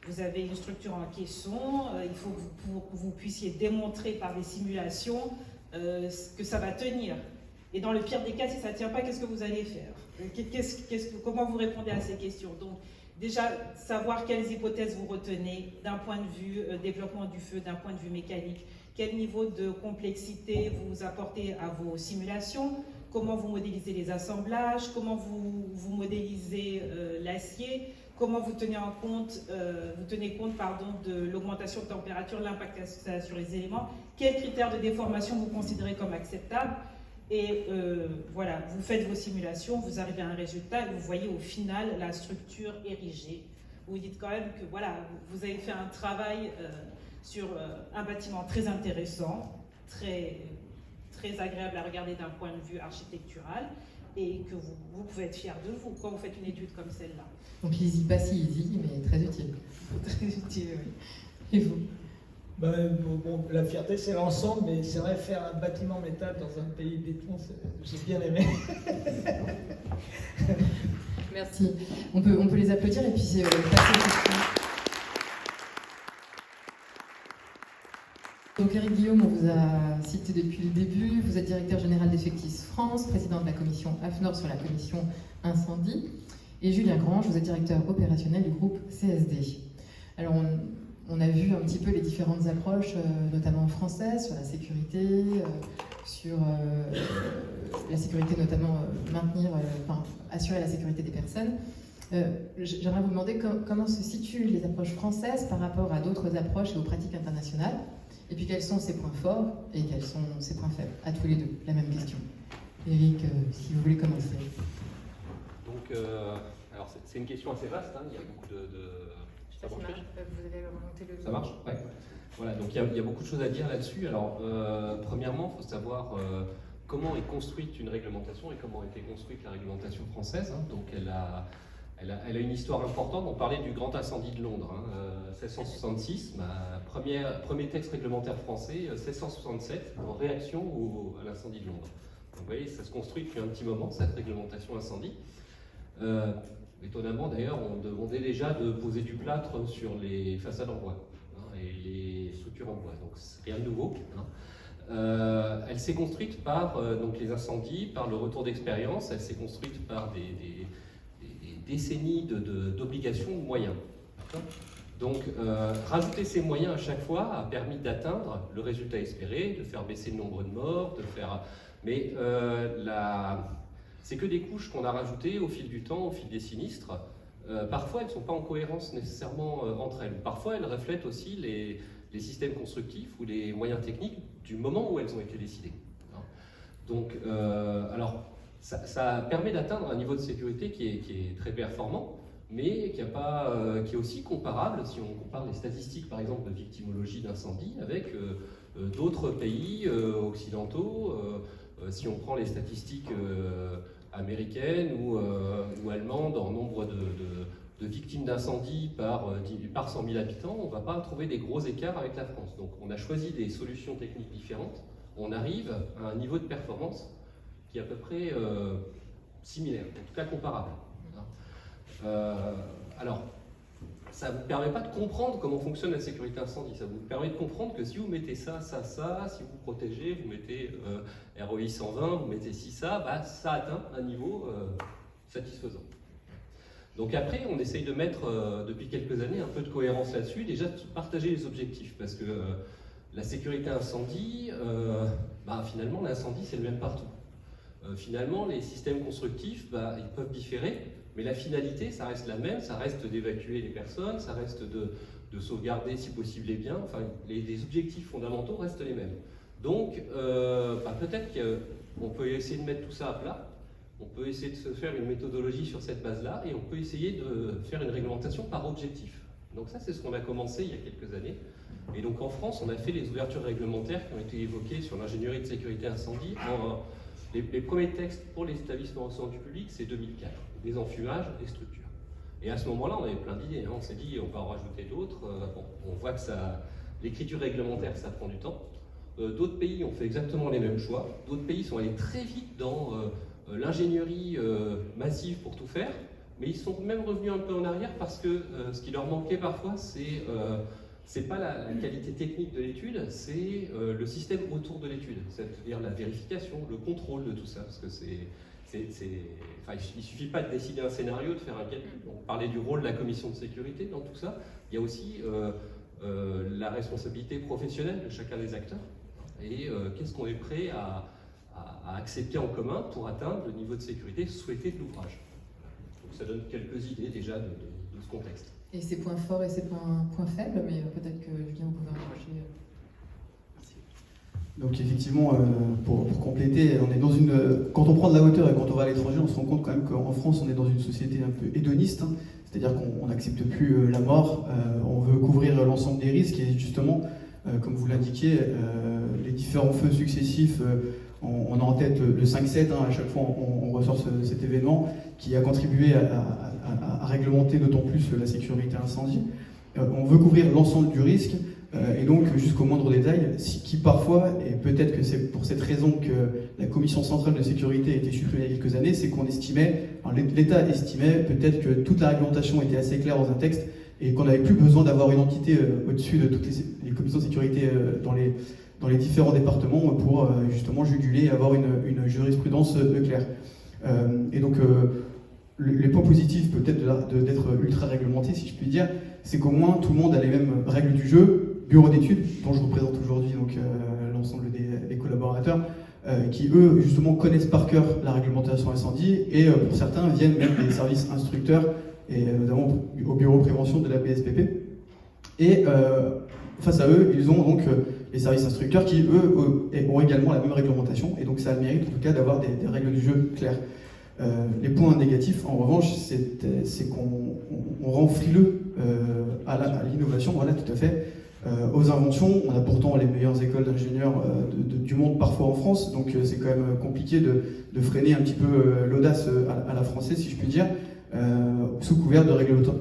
Speaker 7: vous avez une structure en caisson, il faut que vous puissiez démontrer par des simulations que ça va tenir. Et dans le pire des cas, si ça ne tient pas, qu'est-ce que vous allez faire? Comment vous répondez à ces questions? Donc, déjà, savoir quelles hypothèses vous retenez d'un point de vue développement du feu, d'un point de vue mécanique, quel niveau de complexité vous apportez à vos simulations, comment vous modélisez les assemblages, comment vous modélisez l'acier, comment vous tenez compte de l'augmentation de température, l'impact que ça a sur les éléments, quels critères de déformation vous considérez comme acceptables. Et voilà, vous faites vos simulations, vous arrivez à un résultat et vous voyez au final la structure érigée. Vous dites quand même que voilà, vous avez fait un travail sur un bâtiment très intéressant, très agréable à regarder d'un point de vue architectural, et que vous pouvez être fier de vous quand vous faites une étude comme celle-là.
Speaker 1: Donc easy, pas si easy, mais très utile.
Speaker 7: Très utile, oui.
Speaker 1: Et vous?
Speaker 6: La fierté, c'est l'ensemble, mais c'est vrai, faire un bâtiment métal dans un pays béton, j'ai bien aimé.
Speaker 1: Merci. On peut les applaudir et puis passer aux questions. Donc Eric Guillaume, on vous a cité depuis le début, vous êtes directeur général d'Effectis France, président de la commission AFNOR sur la commission incendie, et Julien Grange, vous êtes directeur opérationnel du groupe CSD. Alors on a vu un petit peu les différentes approches, notamment françaises, sur la sécurité, notamment assurer la sécurité des personnes. J'aimerais vous demander comment se situent les approches françaises par rapport à d'autres approches et aux pratiques internationales, et puis quels sont ses points forts et quels sont ses points faibles, à tous les deux, la même question. Eric, si vous voulez commencer.
Speaker 8: Donc, alors c'est une question assez vaste, hein. Il y a beaucoup de...
Speaker 1: Ça marche. Vous avez remonté le...
Speaker 8: Ça marche? Ouais. Voilà, donc il y a beaucoup de choses à dire là-dessus. Alors, premièrement, il faut savoir comment est construite une réglementation et comment a été construite la réglementation française. Hein. Donc, Elle a une histoire importante. On parlait du grand incendie de Londres, 1666, premier texte réglementaire français, 1667, en réaction à l'incendie de Londres. Donc, vous voyez, ça se construit depuis un petit moment, cette réglementation incendie. Étonnamment, d'ailleurs, on demandait déjà de poser du plâtre sur les façades en bois et les structures en bois. Donc, c'est rien de nouveau. Elle s'est construite par donc les incendies, par le retour d'expérience. Elle s'est construite par des décennies d'obligations de moyens. Donc, rajouter ces moyens à chaque fois a permis d'atteindre le résultat espéré, de faire baisser le nombre de morts, mais c'est que des couches qu'on a rajoutées au fil du temps, au fil des sinistres. Parfois, elles ne sont pas en cohérence nécessairement entre elles. Parfois, elles reflètent aussi les systèmes constructifs ou les moyens techniques du moment où elles ont été décidées. Donc, alors, ça permet d'atteindre un niveau de sécurité qui est très performant, mais qui est aussi comparable, si on compare les statistiques, par exemple, de victimologie d'incendie avec d'autres pays occidentaux. Si on prend les statistiques américaines ou allemandes en nombre de victimes d'incendie par 100 000 habitants, on ne va pas trouver des gros écarts avec la France. Donc on a choisi des solutions techniques différentes, on arrive à un niveau de performance qui est à peu près similaire, en tout cas comparable. Alors, ça ne vous permet pas de comprendre comment fonctionne la sécurité incendie, ça vous permet de comprendre que si vous mettez ça, si vous protégez, vous mettez ROI 120, vous mettez ça atteint un niveau satisfaisant. Donc après, on essaye de mettre, depuis quelques années, un peu de cohérence là-dessus, déjà de partager les objectifs, parce que la sécurité incendie, finalement, l'incendie, c'est le même partout. Finalement, les systèmes constructifs, ils peuvent différer, mais la finalité, ça reste la même, ça reste d'évacuer les personnes, ça reste de sauvegarder, si possible, les biens, enfin, les objectifs fondamentaux restent les mêmes. Donc, peut-être qu'on peut essayer de mettre tout ça à plat, on peut essayer de se faire une méthodologie sur cette base-là, et on peut essayer de faire une réglementation par objectif. Donc ça, c'est ce qu'on a commencé il y a quelques années. Et donc en France, on a fait les ouvertures réglementaires qui ont été évoquées sur l'ingénierie de sécurité incendie. Les premiers textes pour les établissements recevant du public, c'est 2004, des enfumages, des structures. Et à ce moment-là, on avait plein d'idées. On s'est dit, on va en rajouter d'autres. On voit que l'écriture réglementaire, ça prend du temps. D'autres pays ont fait exactement les mêmes choix. D'autres pays sont allés très vite dans l'ingénierie massive pour tout faire. Mais ils sont même revenus un peu en arrière parce que ce qui leur manquait parfois, c'est pas la qualité technique de l'étude, c'est le système autour de l'étude, c'est-à-dire la vérification, le contrôle de tout ça, parce que il suffit pas de décider un scénario, de faire un calcul. On parlait du rôle de la commission de sécurité dans tout ça. Il y a aussi la responsabilité professionnelle de chacun des acteurs et qu'est-ce qu'on est prêt à accepter en commun pour atteindre le niveau de sécurité souhaité de l'ouvrage. Donc ça donne quelques idées déjà de ce contexte.
Speaker 1: Et ses points forts et ses points faibles, mais peut-être que Julien, vous pouvez rapprocher.
Speaker 9: Merci. Donc effectivement, pour compléter, on est dans quand on prend de la hauteur et quand on va à l'étranger, on se rend compte quand même qu'en France, on est dans une société un peu hédoniste, c'est-à-dire qu'on n'accepte plus la mort, on veut couvrir l'ensemble des risques et justement, comme vous l'indiquiez, les différents feux successifs, on a en tête le 5-7, à chaque fois on ressort cet événement qui a contribué à réglementer d'autant plus la sécurité incendie. On veut couvrir l'ensemble du risque et donc jusqu'au moindre détail, qui parfois, et peut-être que c'est pour cette raison que la Commission centrale de sécurité a été supprimée il y a quelques années, c'est qu'on estimait, l'État estimait peut-être que toute la réglementation était assez claire dans un texte et qu'on n'avait plus besoin d'avoir une entité au-dessus de toutes les commissions de sécurité dans les différents départements pour justement juguler et avoir une jurisprudence claire. Et donc, les points positifs peut-être d'être ultra réglementé, si je puis dire, c'est qu'au moins tout le monde a les mêmes règles du jeu. Bureau d'études, dont je représente aujourd'hui donc l'ensemble des collaborateurs, qui eux justement connaissent par cœur la réglementation incendie et pour certains viennent même des services instructeurs et notamment au bureau prévention de la BSPP. Et face à eux, ils ont donc les services instructeurs qui eux ont également la même réglementation et donc ça a le mérite en tout cas d'avoir des règles du jeu claires. Les points négatifs, en revanche, c'est qu'on rend frileux à l'innovation, voilà, tout à fait, aux inventions. On a pourtant les meilleures écoles d'ingénieurs du monde, parfois en France, donc c'est quand même compliqué de freiner un petit peu l'audace à la française, si je puis dire. sous couvert de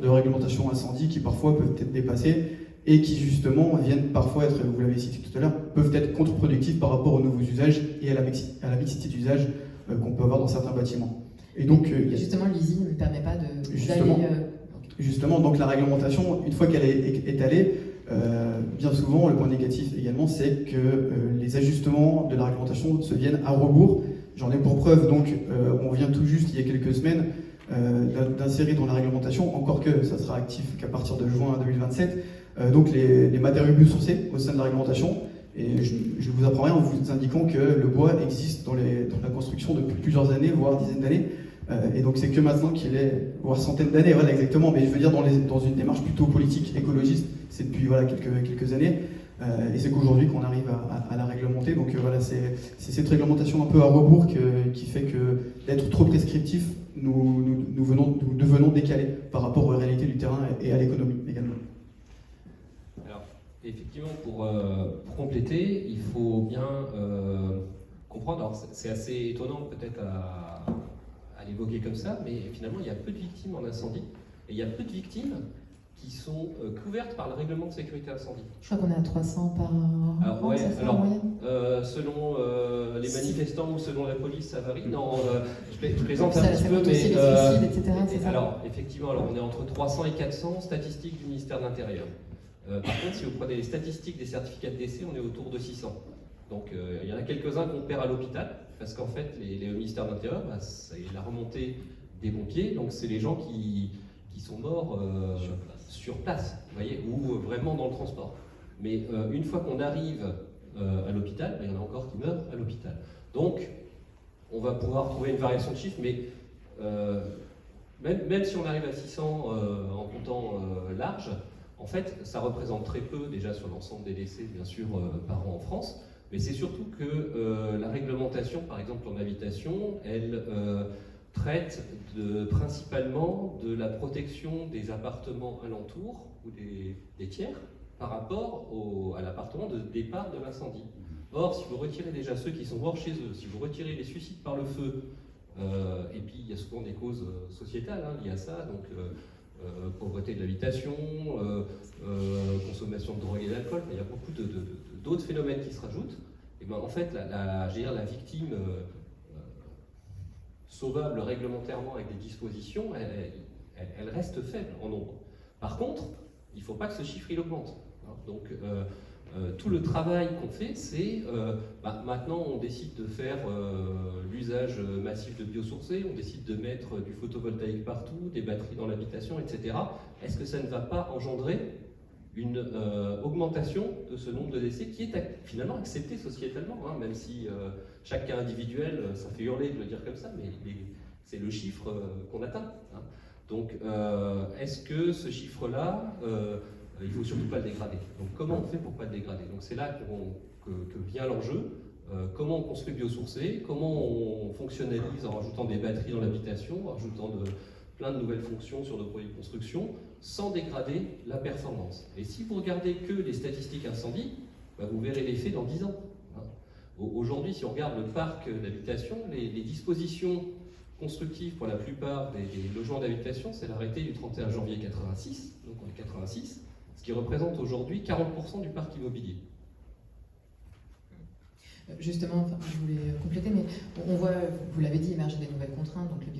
Speaker 9: réglementation incendie qui parfois peuvent être dépassées et qui justement viennent parfois être, vous l'avez cité tout à l'heure, peuvent être contre-productifs par rapport aux nouveaux usages et à la mixité d'usages qu'on peut avoir dans certains bâtiments. Et donc,
Speaker 1: justement, l'ISI ne permet pas d'aller...
Speaker 9: Justement, donc la réglementation, une fois qu'elle est étalée, bien souvent, le point négatif également, c'est que les ajustements de la réglementation se viennent à rebours. J'en ai pour preuve, donc, on vient tout juste, il y a quelques semaines, d'insérer dans la réglementation, encore que ça sera actif qu'à partir de juin 2027, donc les matériaux biosourcés au sein de la réglementation. Et je vous apprends rien en vous indiquant que le bois existe dans la construction depuis plusieurs années, voire dizaines d'années. Et donc c'est que maintenant qu'il est, voire centaines d'années, voilà exactement, mais je veux dire dans une démarche plutôt politique, écologiste, c'est depuis voilà, quelques années. Et c'est qu'aujourd'hui qu'on arrive à la réglementer. Donc voilà, c'est cette réglementation un peu à rebours qui fait que d'être trop prescriptif, nous devenons décalés par rapport aux réalités du terrain et à l'économie également.
Speaker 8: Alors, effectivement, pour compléter, il faut bien comprendre, alors c'est assez étonnant peut-être à l'évoquer comme ça, mais finalement il y a peu de victimes en incendie, et il y a peu de victimes qui sont couvertes par le règlement de sécurité incendie.
Speaker 1: Je crois qu'on est à 300 par an.
Speaker 8: Alors, ouais, alors selon les manifestants ou selon la police, ça varie. Non, je plaisante un petit peu, mais...
Speaker 1: Aussi les suicides, etc., c'est ça.
Speaker 8: Alors, effectivement, on est entre 300 et 400 statistiques du ministère de l'Intérieur. Par contre, si vous prenez les statistiques des certificats de décès, on est autour de 600. Donc, il y en a quelques-uns qu'on perd à l'hôpital, parce qu'en fait, les ministères de l'Intérieur, c'est la remontée des pompiers, donc c'est les gens qui sont morts sur place, vous voyez, ou vraiment dans le transport. Mais une fois qu'on arrive à l'hôpital, il y en a encore qui meurent à l'hôpital. Donc, on va pouvoir trouver une variation de chiffres, mais même si on arrive à 600 en comptant large, en fait, ça représente très peu déjà sur l'ensemble des décès, bien sûr, par an en France. Mais c'est surtout que la réglementation, par exemple en habitation, elle traite principalement de la protection des appartements alentours ou des tiers par rapport à l'appartement de départ de l'incendie. Or, si vous retirez déjà ceux qui sont morts chez eux, si vous retirez les suicides par le feu, et puis il y a souvent des causes sociétales liées à ça, donc pauvreté de l'habitation, consommation de drogue et d'alcool, il y a beaucoup d'autres phénomènes qui se rajoutent. Et ben, en fait, la victime sauvable réglementairement avec des dispositions, elle reste faible en nombre. Par contre, il ne faut pas que ce chiffre il augmente. Donc, tout le travail qu'on fait, c'est maintenant on décide de faire l'usage massif de biosourcés, on décide de mettre du photovoltaïque partout, des batteries dans l'habitation, etc. Est-ce que ça ne va pas engendrer une augmentation de ce nombre de décès qui est finalement accepté sociétalement, même si chaque cas individuel, ça fait hurler de le dire comme ça, mais c'est le chiffre qu'on atteint. Donc, est-ce que ce chiffre-là, il ne faut surtout pas le dégrader? Donc, comment on fait pour ne pas le dégrader? Donc, c'est là que vient l'enjeu. Comment on construit biosourcé? Comment on fonctionnalise en rajoutant des batteries dans l'habitation, en rajoutant plein de nouvelles fonctions sur nos produits de construction, sans dégrader la performance. Et si vous regardez que les statistiques incendie, vous verrez l'effet dans 10 ans. Aujourd'hui, si on regarde le parc d'habitation, les dispositions constructives pour la plupart des logements d'habitation, c'est l'arrêté du 31 janvier 86, donc on est 86, ce qui représente aujourd'hui 40% du parc immobilier.
Speaker 1: Justement, je voulais compléter, mais on voit, vous l'avez dit, émerger des nouvelles contraintes, donc le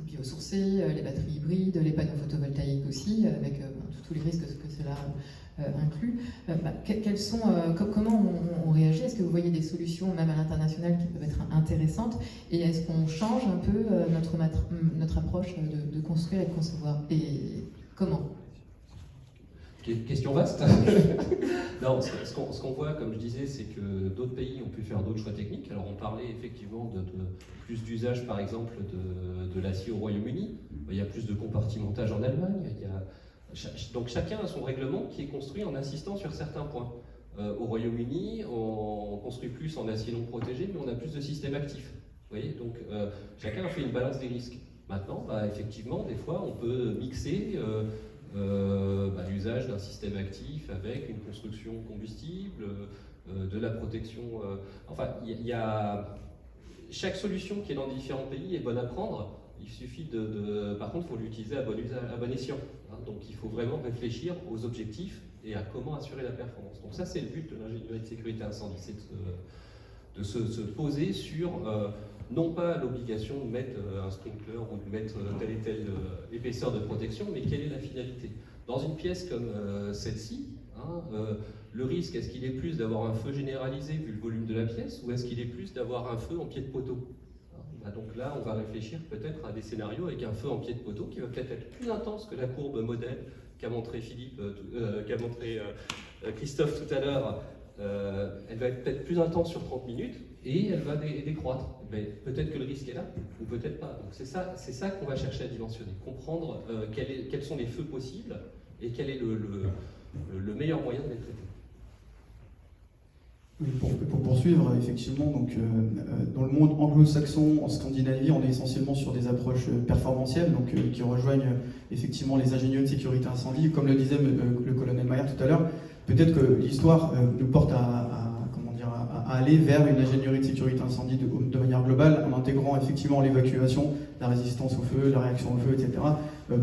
Speaker 1: biosourcé, les batteries hybrides, les panneaux photovoltaïques aussi, avec tous les risques que cela inclut. Comment on réagit? Est-ce que vous voyez des solutions, même à l'international, qui peuvent être intéressantes? Et est-ce qu'on change un peu notre approche de construire et de concevoir? Et comment?
Speaker 8: Question vaste. Non, ce qu'on voit, comme je disais, c'est que d'autres pays ont pu faire d'autres choix techniques. Alors on parlait effectivement de plus d'usage, par exemple, de l'acier au Royaume-Uni. Il y a plus de compartimentage en Allemagne. Donc chacun a son règlement qui est construit en insistant sur certains points. Au Royaume-Uni, on construit plus en acier non protégé, mais on a plus de systèmes actifs. Vous voyez, donc chacun a fait une balance des risques. Maintenant, effectivement, des fois, on peut mixer l'usage d'un système actif avec une construction combustible, de la protection. Chaque solution qui est dans différents pays est bonne à prendre. Il suffit par contre, il faut l'utiliser à bon escient. Hein. Donc il faut vraiment réfléchir aux objectifs et à comment assurer la performance. Donc ça, c'est le but de l'ingénierie de sécurité incendie, c'est de se poser sur, non pas l'obligation de mettre un sprinkler ou de mettre telle et telle épaisseur de protection, mais quelle est la finalité. Dans une pièce comme celle-ci, hein, le risque, est-ce qu'il est plus d'avoir un feu généralisé vu le volume de la pièce, ou est-ce qu'il est plus d'avoir un feu en pied de poteau? Donc là, on va réfléchir peut-être à des scénarios avec un feu en pied de poteau qui va peut-être être plus intense que la courbe modèle qu'a montré Christophe tout à l'heure. Elle va être peut-être plus intense sur 30 minutes et elle va décroître. Mais peut-être que le risque est là, ou peut-être pas. Donc c'est ça qu'on va chercher à dimensionner, comprendre quels sont les feux possibles et quel est le meilleur moyen de les traiter.
Speaker 9: Oui, pour poursuivre, effectivement, donc, dans le monde anglo-saxon, en Scandinavie, on est essentiellement sur des approches performantielles, donc, qui rejoignent effectivement les ingénieurs de sécurité incendie. Comme le disait le colonel Maillard tout à l'heure, peut-être que l'histoire nous porte à aller vers une ingénierie de sécurité incendie de manière globale, en intégrant effectivement l'évacuation, la résistance au feu, la réaction au feu, etc.,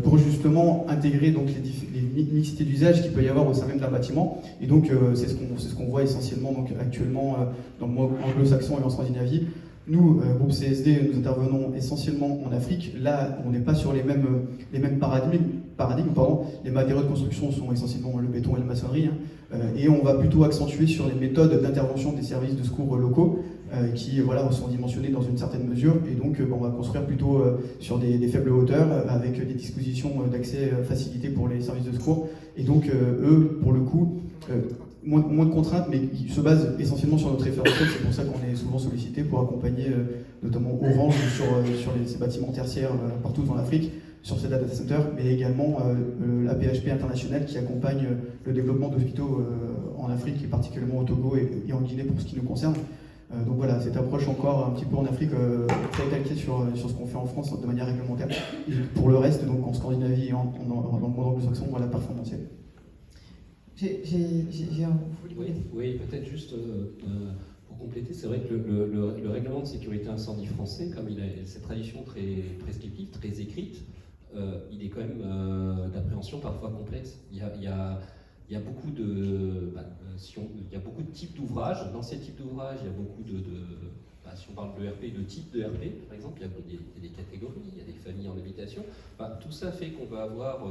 Speaker 9: pour justement intégrer donc les mixités d'usage qu'il peut y avoir au sein même d'un bâtiment. Et donc c'est ce qu'on voit essentiellement donc, actuellement dans le monde anglo-saxon et en Scandinavie. Nous, groupe CSD, nous intervenons essentiellement en Afrique. Là, on n'est pas sur les mêmes paradigmes. Les matériaux de construction sont essentiellement le béton et la maçonnerie. Et on va plutôt accentuer sur les méthodes d'intervention des services de secours locaux qui sont dimensionnés dans une certaine mesure. Et donc, on va construire plutôt sur des faibles hauteurs avec des dispositions d'accès facilité pour les services de secours. Et donc, eux, pour le coup, moins de contraintes, mais ils se basent essentiellement sur notre référentiel. C'est pour ça qu'on est souvent sollicité pour accompagner notamment Orange sur ces bâtiments tertiaires partout dans l'Afrique, sur ces data centers, mais également la PHP internationale qui accompagne le développement d'hôpitaux en Afrique, et particulièrement au Togo et en Guinée pour ce qui nous concerne. Donc voilà, cette approche encore un petit peu en Afrique, très calquée sur ce qu'on fait en France de manière réglementaire. Et pour le reste, donc en Scandinavie et dans le monde anglo-saxon, voilà, performantiel.
Speaker 8: Oui, peut-être juste pour compléter, c'est vrai que le règlement de sécurité incendie français, comme il a cette tradition très prescriptive, très écrite, il est quand même d'appréhension parfois complexe. Il y a beaucoup de types d'ouvrages. Dans ces types d'ouvrages, il y a beaucoup si on parle de RP, de types de RP, par exemple, il y a des catégories, il y a des familles en habitation. Tout ça fait qu'on va avoir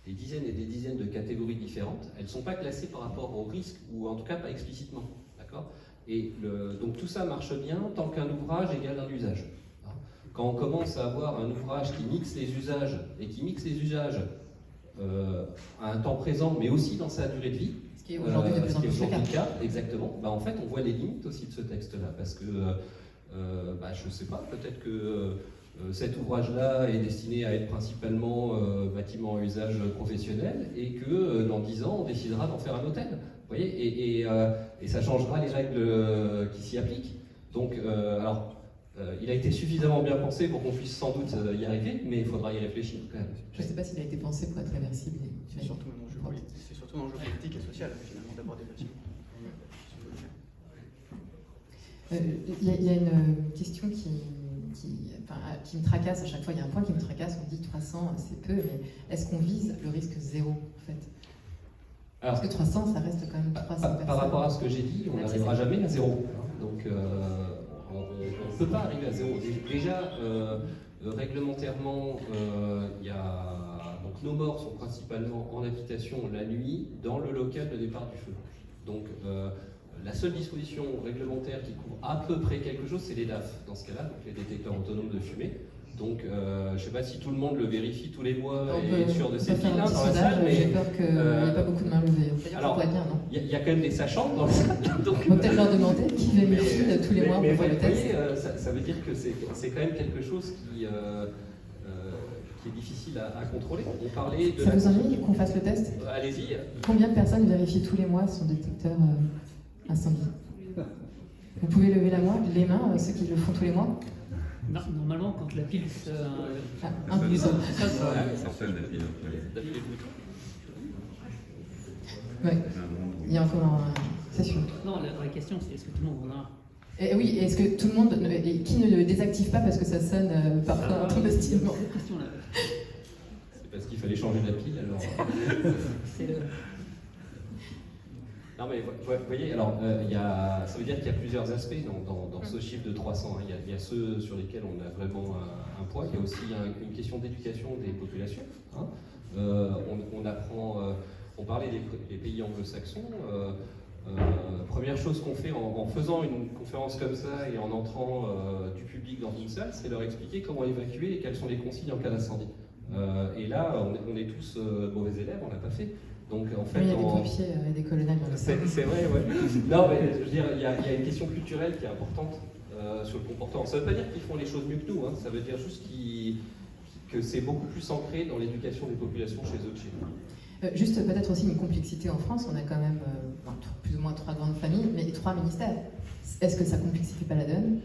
Speaker 8: des dizaines et des dizaines de catégories différentes. Elles ne sont pas classées par rapport au risque, ou en tout cas pas explicitement. D'accord ? Et donc tout ça marche bien tant qu'un ouvrage égale un usage. Quand on commence à avoir un ouvrage qui mixe les usages, et qui mixe les usages à un temps présent, mais aussi dans sa durée de vie,
Speaker 1: ce qui est aujourd'hui de plus en plus
Speaker 8: le cas, exactement, en fait on voit les limites aussi de ce texte-là, parce que, je ne sais pas, peut-être que cet ouvrage-là est destiné à être principalement bâtiment à usage professionnel, et que dans 10 ans, on décidera d'en faire un hôtel. Vous voyez, et ça changera les règles qui s'y appliquent. Donc, il a été suffisamment bien pensé pour qu'on puisse sans doute y arriver, mais il faudra y réfléchir quand même.
Speaker 1: Je ne sais pas s'il a été pensé pour être réversible.
Speaker 9: C'est surtout un enjeu politique et social, finalement, d'avoir des bâtiments.
Speaker 1: Il y a une question qui me tracasse à chaque fois. Il y a un point qui me tracasse. On dit 300, c'est peu, mais est-ce qu'on vise le risque zéro, en fait? Parce que 300, ça reste quand même 300 personnes.
Speaker 8: Par rapport à ce que j'ai dit, on n'arrivera jamais à zéro. Donc, on ne peut pas arriver à zéro. Déjà, réglementairement, donc nos morts sont principalement en habitation la nuit, dans le local de départ du feu. Donc, la seule disposition réglementaire qui couvre à peu près quelque chose, c'est les DAF, dans ce cas-là, donc les détecteurs autonomes de fumée. Donc, je ne sais pas si tout le monde le vérifie tous les mois et est sûr de ses piles dans la salle, mais...
Speaker 1: J'ai peur qu'il n'y ait pas beaucoup de mains levées.
Speaker 8: Alors, il y a quand même des sachants dans la salle. Donc,
Speaker 1: on va peut-être leur demander qui vérifie tous les mois pour faire le test.
Speaker 8: Ça veut dire que c'est quand même quelque chose qui est difficile à contrôler. On parlait de
Speaker 1: ça vous ennuie qu'on fasse le test?
Speaker 8: Allez-y.
Speaker 1: Combien de personnes vérifient tous les mois son détecteur incendie? Vous pouvez lever les mains, ceux qui le font tous les mois?
Speaker 2: Non, normalement, quand la pile se...
Speaker 1: un peu ça. Oui, il y a encore un... C'est sûr.
Speaker 2: Non, la vraie question, c'est est-ce que tout le monde en a?
Speaker 1: Et oui, est-ce que tout le monde, qui ne le désactive pas parce que ça sonne parfois un peu hostilement?
Speaker 8: C'est parce qu'il fallait changer la pile, alors. Non mais vous voyez, alors ça veut dire qu'il y a plusieurs aspects dans ce chiffre de 300. Hein. Il y a ceux sur lesquels on a vraiment un poids. Il y a aussi une question d'éducation des populations. Hein. On apprend, on parlait des pays anglo-saxons. Première chose qu'on fait en faisant une conférence comme ça et en entrant du public dans une salle, c'est leur expliquer comment évacuer et quelles sont les consignes en cas d'incendie. Et là, on est tous mauvais élèves, on l'a pas fait. Donc en fait,
Speaker 1: il y a des pompiers et des colonels dans le
Speaker 8: c'est vrai, ouais. Non, mais je veux dire, il y a une question culturelle qui est importante sur le comportement. Ça ne veut pas dire qu'ils font les choses mieux que nous, hein. Ça veut dire juste que c'est beaucoup plus ancré dans l'éducation des populations chez eux que chez nous.
Speaker 1: Juste peut-être aussi une complexité en France, on a quand même plus ou moins 3 grandes familles, mais 3 ministères. Est-ce que ça complexifie pas la donne?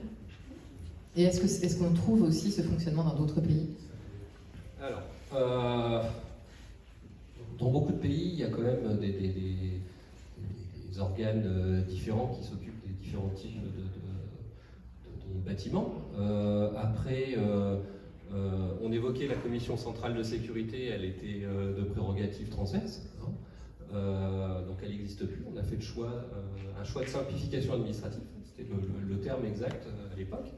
Speaker 1: Et est-ce qu'on trouve aussi ce fonctionnement dans d'autres pays?
Speaker 8: Alors, dans beaucoup de pays, il y a quand même des organes différents qui s'occupent des différents types de bâtiments. Après, on évoquait la commission centrale de sécurité, elle était de prérogative transverse, hein. Donc elle n'existe plus. On a fait un choix de simplification administrative, c'était le terme exact à l'époque.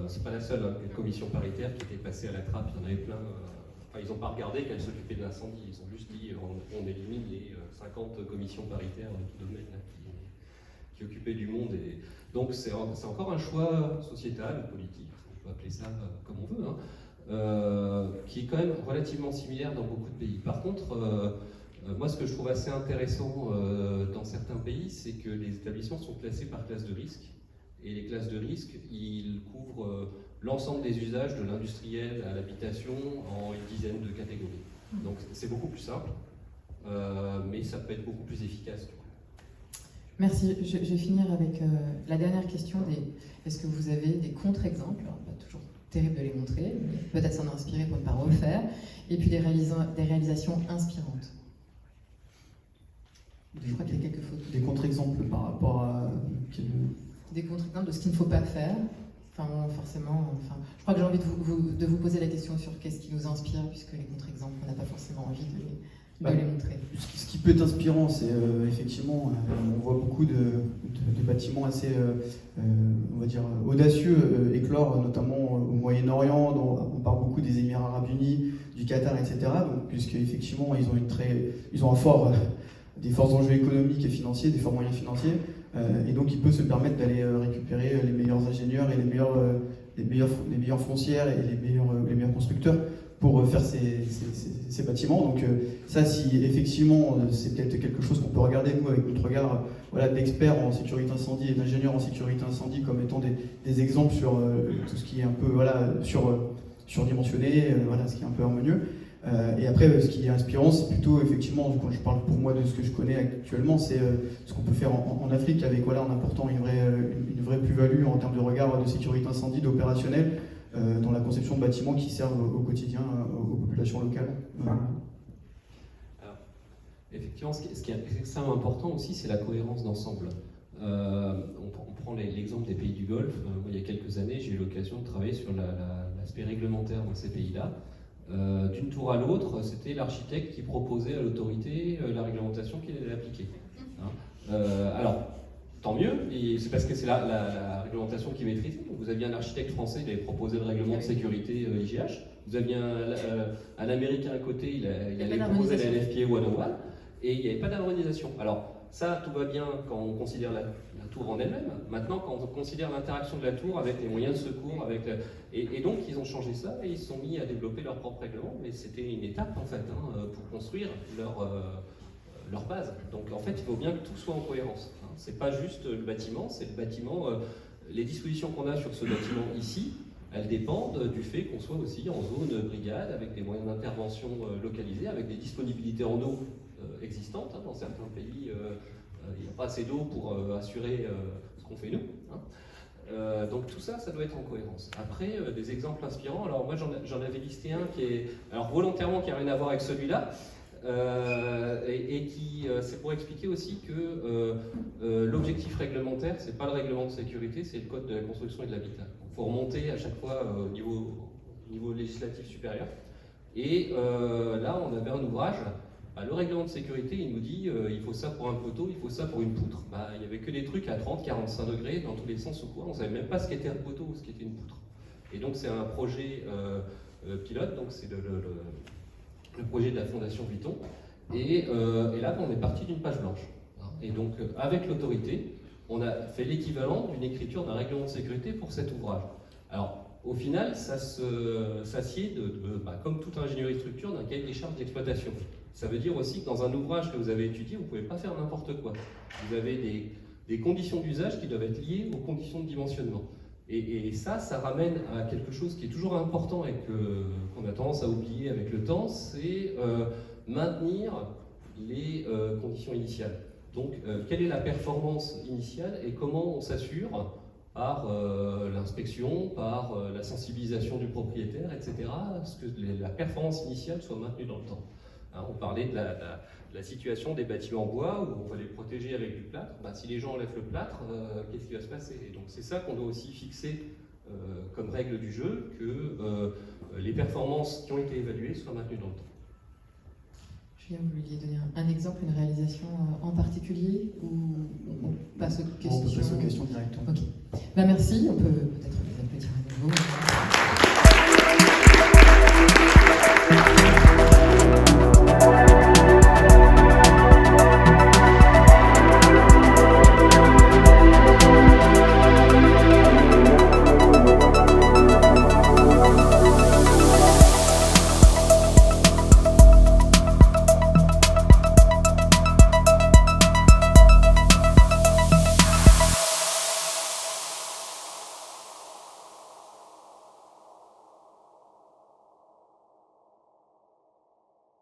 Speaker 8: C'est pas la seule commission paritaire qui était passée à la trappe, il y en avait plein. Ils n'ont pas regardé qu'elle s'occupait de l'incendie, ils ont juste dit on élimine les 50 commissions paritaires dans tout domaine là, qui occupaient du monde. Et donc c'est encore un choix sociétal, politique, on peut appeler ça comme on veut, hein, qui est quand même relativement similaire dans beaucoup de pays. Par contre, moi ce que je trouve assez intéressant dans certains pays, c'est que les établissements sont classés par classe de risque. Et les classes de risque, ils couvrent l'ensemble des usages de l'industriel à l'habitation en une dizaine de catégories. Donc c'est beaucoup plus simple, mais ça peut être beaucoup plus efficace. Du coup.
Speaker 1: Merci. Je vais finir avec la dernière question. Est-ce que vous avez des contre-exemples? Toujours terrible de les montrer, mais peut-être s'en inspirer pour ne pas refaire. Et puis des réalisations inspirantes. Je crois qu'il y a quelques photos.
Speaker 9: Des contre-exemples par rapport à...
Speaker 1: Des contre-exemples de ce qu'il ne faut pas faire. Enfin, forcément, je crois que j'ai envie de vous poser la question sur qu'est-ce qui nous inspire, puisque les contre-exemples, on n'a pas forcément envie de les montrer.
Speaker 9: Ce qui peut être inspirant, c'est effectivement, on voit beaucoup de bâtiments assez, on va dire, audacieux éclore, notamment au Moyen-Orient, dont on parle beaucoup des Émirats Arabes Unis, du Qatar, etc. Donc, puisque effectivement, ils ont des forts enjeux économiques et financiers, des forts moyens financiers. Et donc il peut se permettre d'aller récupérer les meilleurs ingénieurs et les meilleures foncières et les meilleurs constructeurs pour faire ces bâtiments. Donc ça, si effectivement c'est peut-être quelque chose qu'on peut regarder nous avec notre regard d'experts en sécurité incendie et d'ingénieurs en sécurité incendie comme étant des exemples sur tout ce qui est un peu surdimensionné, ce qui est un peu harmonieux. Et après, ce qui est inspirant, c'est plutôt, effectivement, quand je parle pour moi de ce que je connais actuellement, c'est ce qu'on peut faire en Afrique avec, en apportant une vraie plus-value en termes de regard de sécurité incendie, d'opérationnel, dans la conception de bâtiments qui servent au quotidien aux populations locales.
Speaker 8: Alors, effectivement, ce qui est extrêmement important aussi, c'est la cohérence d'ensemble. On prend l'exemple des pays du Golfe. Il y a quelques années, j'ai eu l'occasion de travailler sur l'aspect réglementaire dans ces pays-là. D'une tour à l'autre, c'était l'architecte qui proposait à l'autorité la réglementation qu'il allait appliquer. Hein. Alors, tant mieux, c'est parce que c'est la réglementation qui maîtrisait. Vous aviez un architecte français, il avait proposé le règlement de sécurité IGH. Vous aviez un Américain à côté, il allait proposer la LFPA 101, et il n'y avait pas d'harmonisation. Alors, ça, tout va bien quand on considère la tour en elle-même. Maintenant, quand on considère l'interaction de la tour avec les moyens de secours, et donc ils ont changé ça et ils se sont mis à développer leur propre règlement, mais c'était une étape en fait pour construire leur base. Donc en fait, il faut bien que tout soit en cohérence. Hein. C'est pas juste le bâtiment, c'est le bâtiment. Les dispositions qu'on a sur ce bâtiment ici, elles dépendent du fait qu'on soit aussi en zone brigade, avec des moyens d'intervention localisés, avec des disponibilités en eau existantes. Hein. Dans certains pays, il n'y a pas assez d'eau pour assurer ce qu'on fait nous. Hein. Donc tout ça, ça doit être en cohérence. Après, des exemples inspirants. Alors moi, j'en avais listé un qui est, alors volontairement, qui n'a rien à voir avec celui-là. c'est pour expliquer aussi que l'objectif réglementaire, c'est pas le règlement de sécurité, c'est le code de la construction et de l'habitat. Il faut remonter à chaque fois au niveau législatif supérieur. Et là, on avait un ouvrage. Le règlement de sécurité, il nous dit il faut ça pour un poteau, il faut ça pour une poutre. Il n'y avait que des trucs à 30, 45 degrés dans tous les sens ou quoi. On ne savait même pas ce qu'était un poteau ou ce qu'était une poutre. Et donc c'est un projet pilote, donc c'est le projet de la Fondation Vuitton. Et là, on est parti d'une page blanche. Et donc avec l'autorité, on a fait l'équivalent d'une écriture d'un règlement de sécurité pour cet ouvrage. Alors au final, ça s'assied, comme toute ingénierie structure, d'un cahier des charges d'exploitation. Ça veut dire aussi que dans un ouvrage que vous avez étudié, vous ne pouvez pas faire n'importe quoi. Vous avez des conditions d'usage qui doivent être liées aux conditions de dimensionnement. Et ça ramène à quelque chose qui est toujours important et qu'on a tendance à oublier avec le temps, c'est maintenir les conditions initiales. Donc, quelle est la performance initiale et comment on s'assure par l'inspection, par la sensibilisation du propriétaire, etc., que la performance initiale soit maintenue dans le temps. On parlait de la situation des bâtiments en bois où on va les protéger avec du plâtre. Si les gens enlèvent le plâtre, qu'est-ce qui va se passer? Et donc c'est ça qu'on doit aussi fixer comme règle du jeu, que les performances qui ont été évaluées soient maintenues dans le temps.
Speaker 1: Julien, vous vouliez donner un exemple, une réalisation en particulier, ou on passe aux questions?
Speaker 9: On passe aux questions directement.
Speaker 1: Ok. Merci, on peut peut-être les applaudir à nouveau.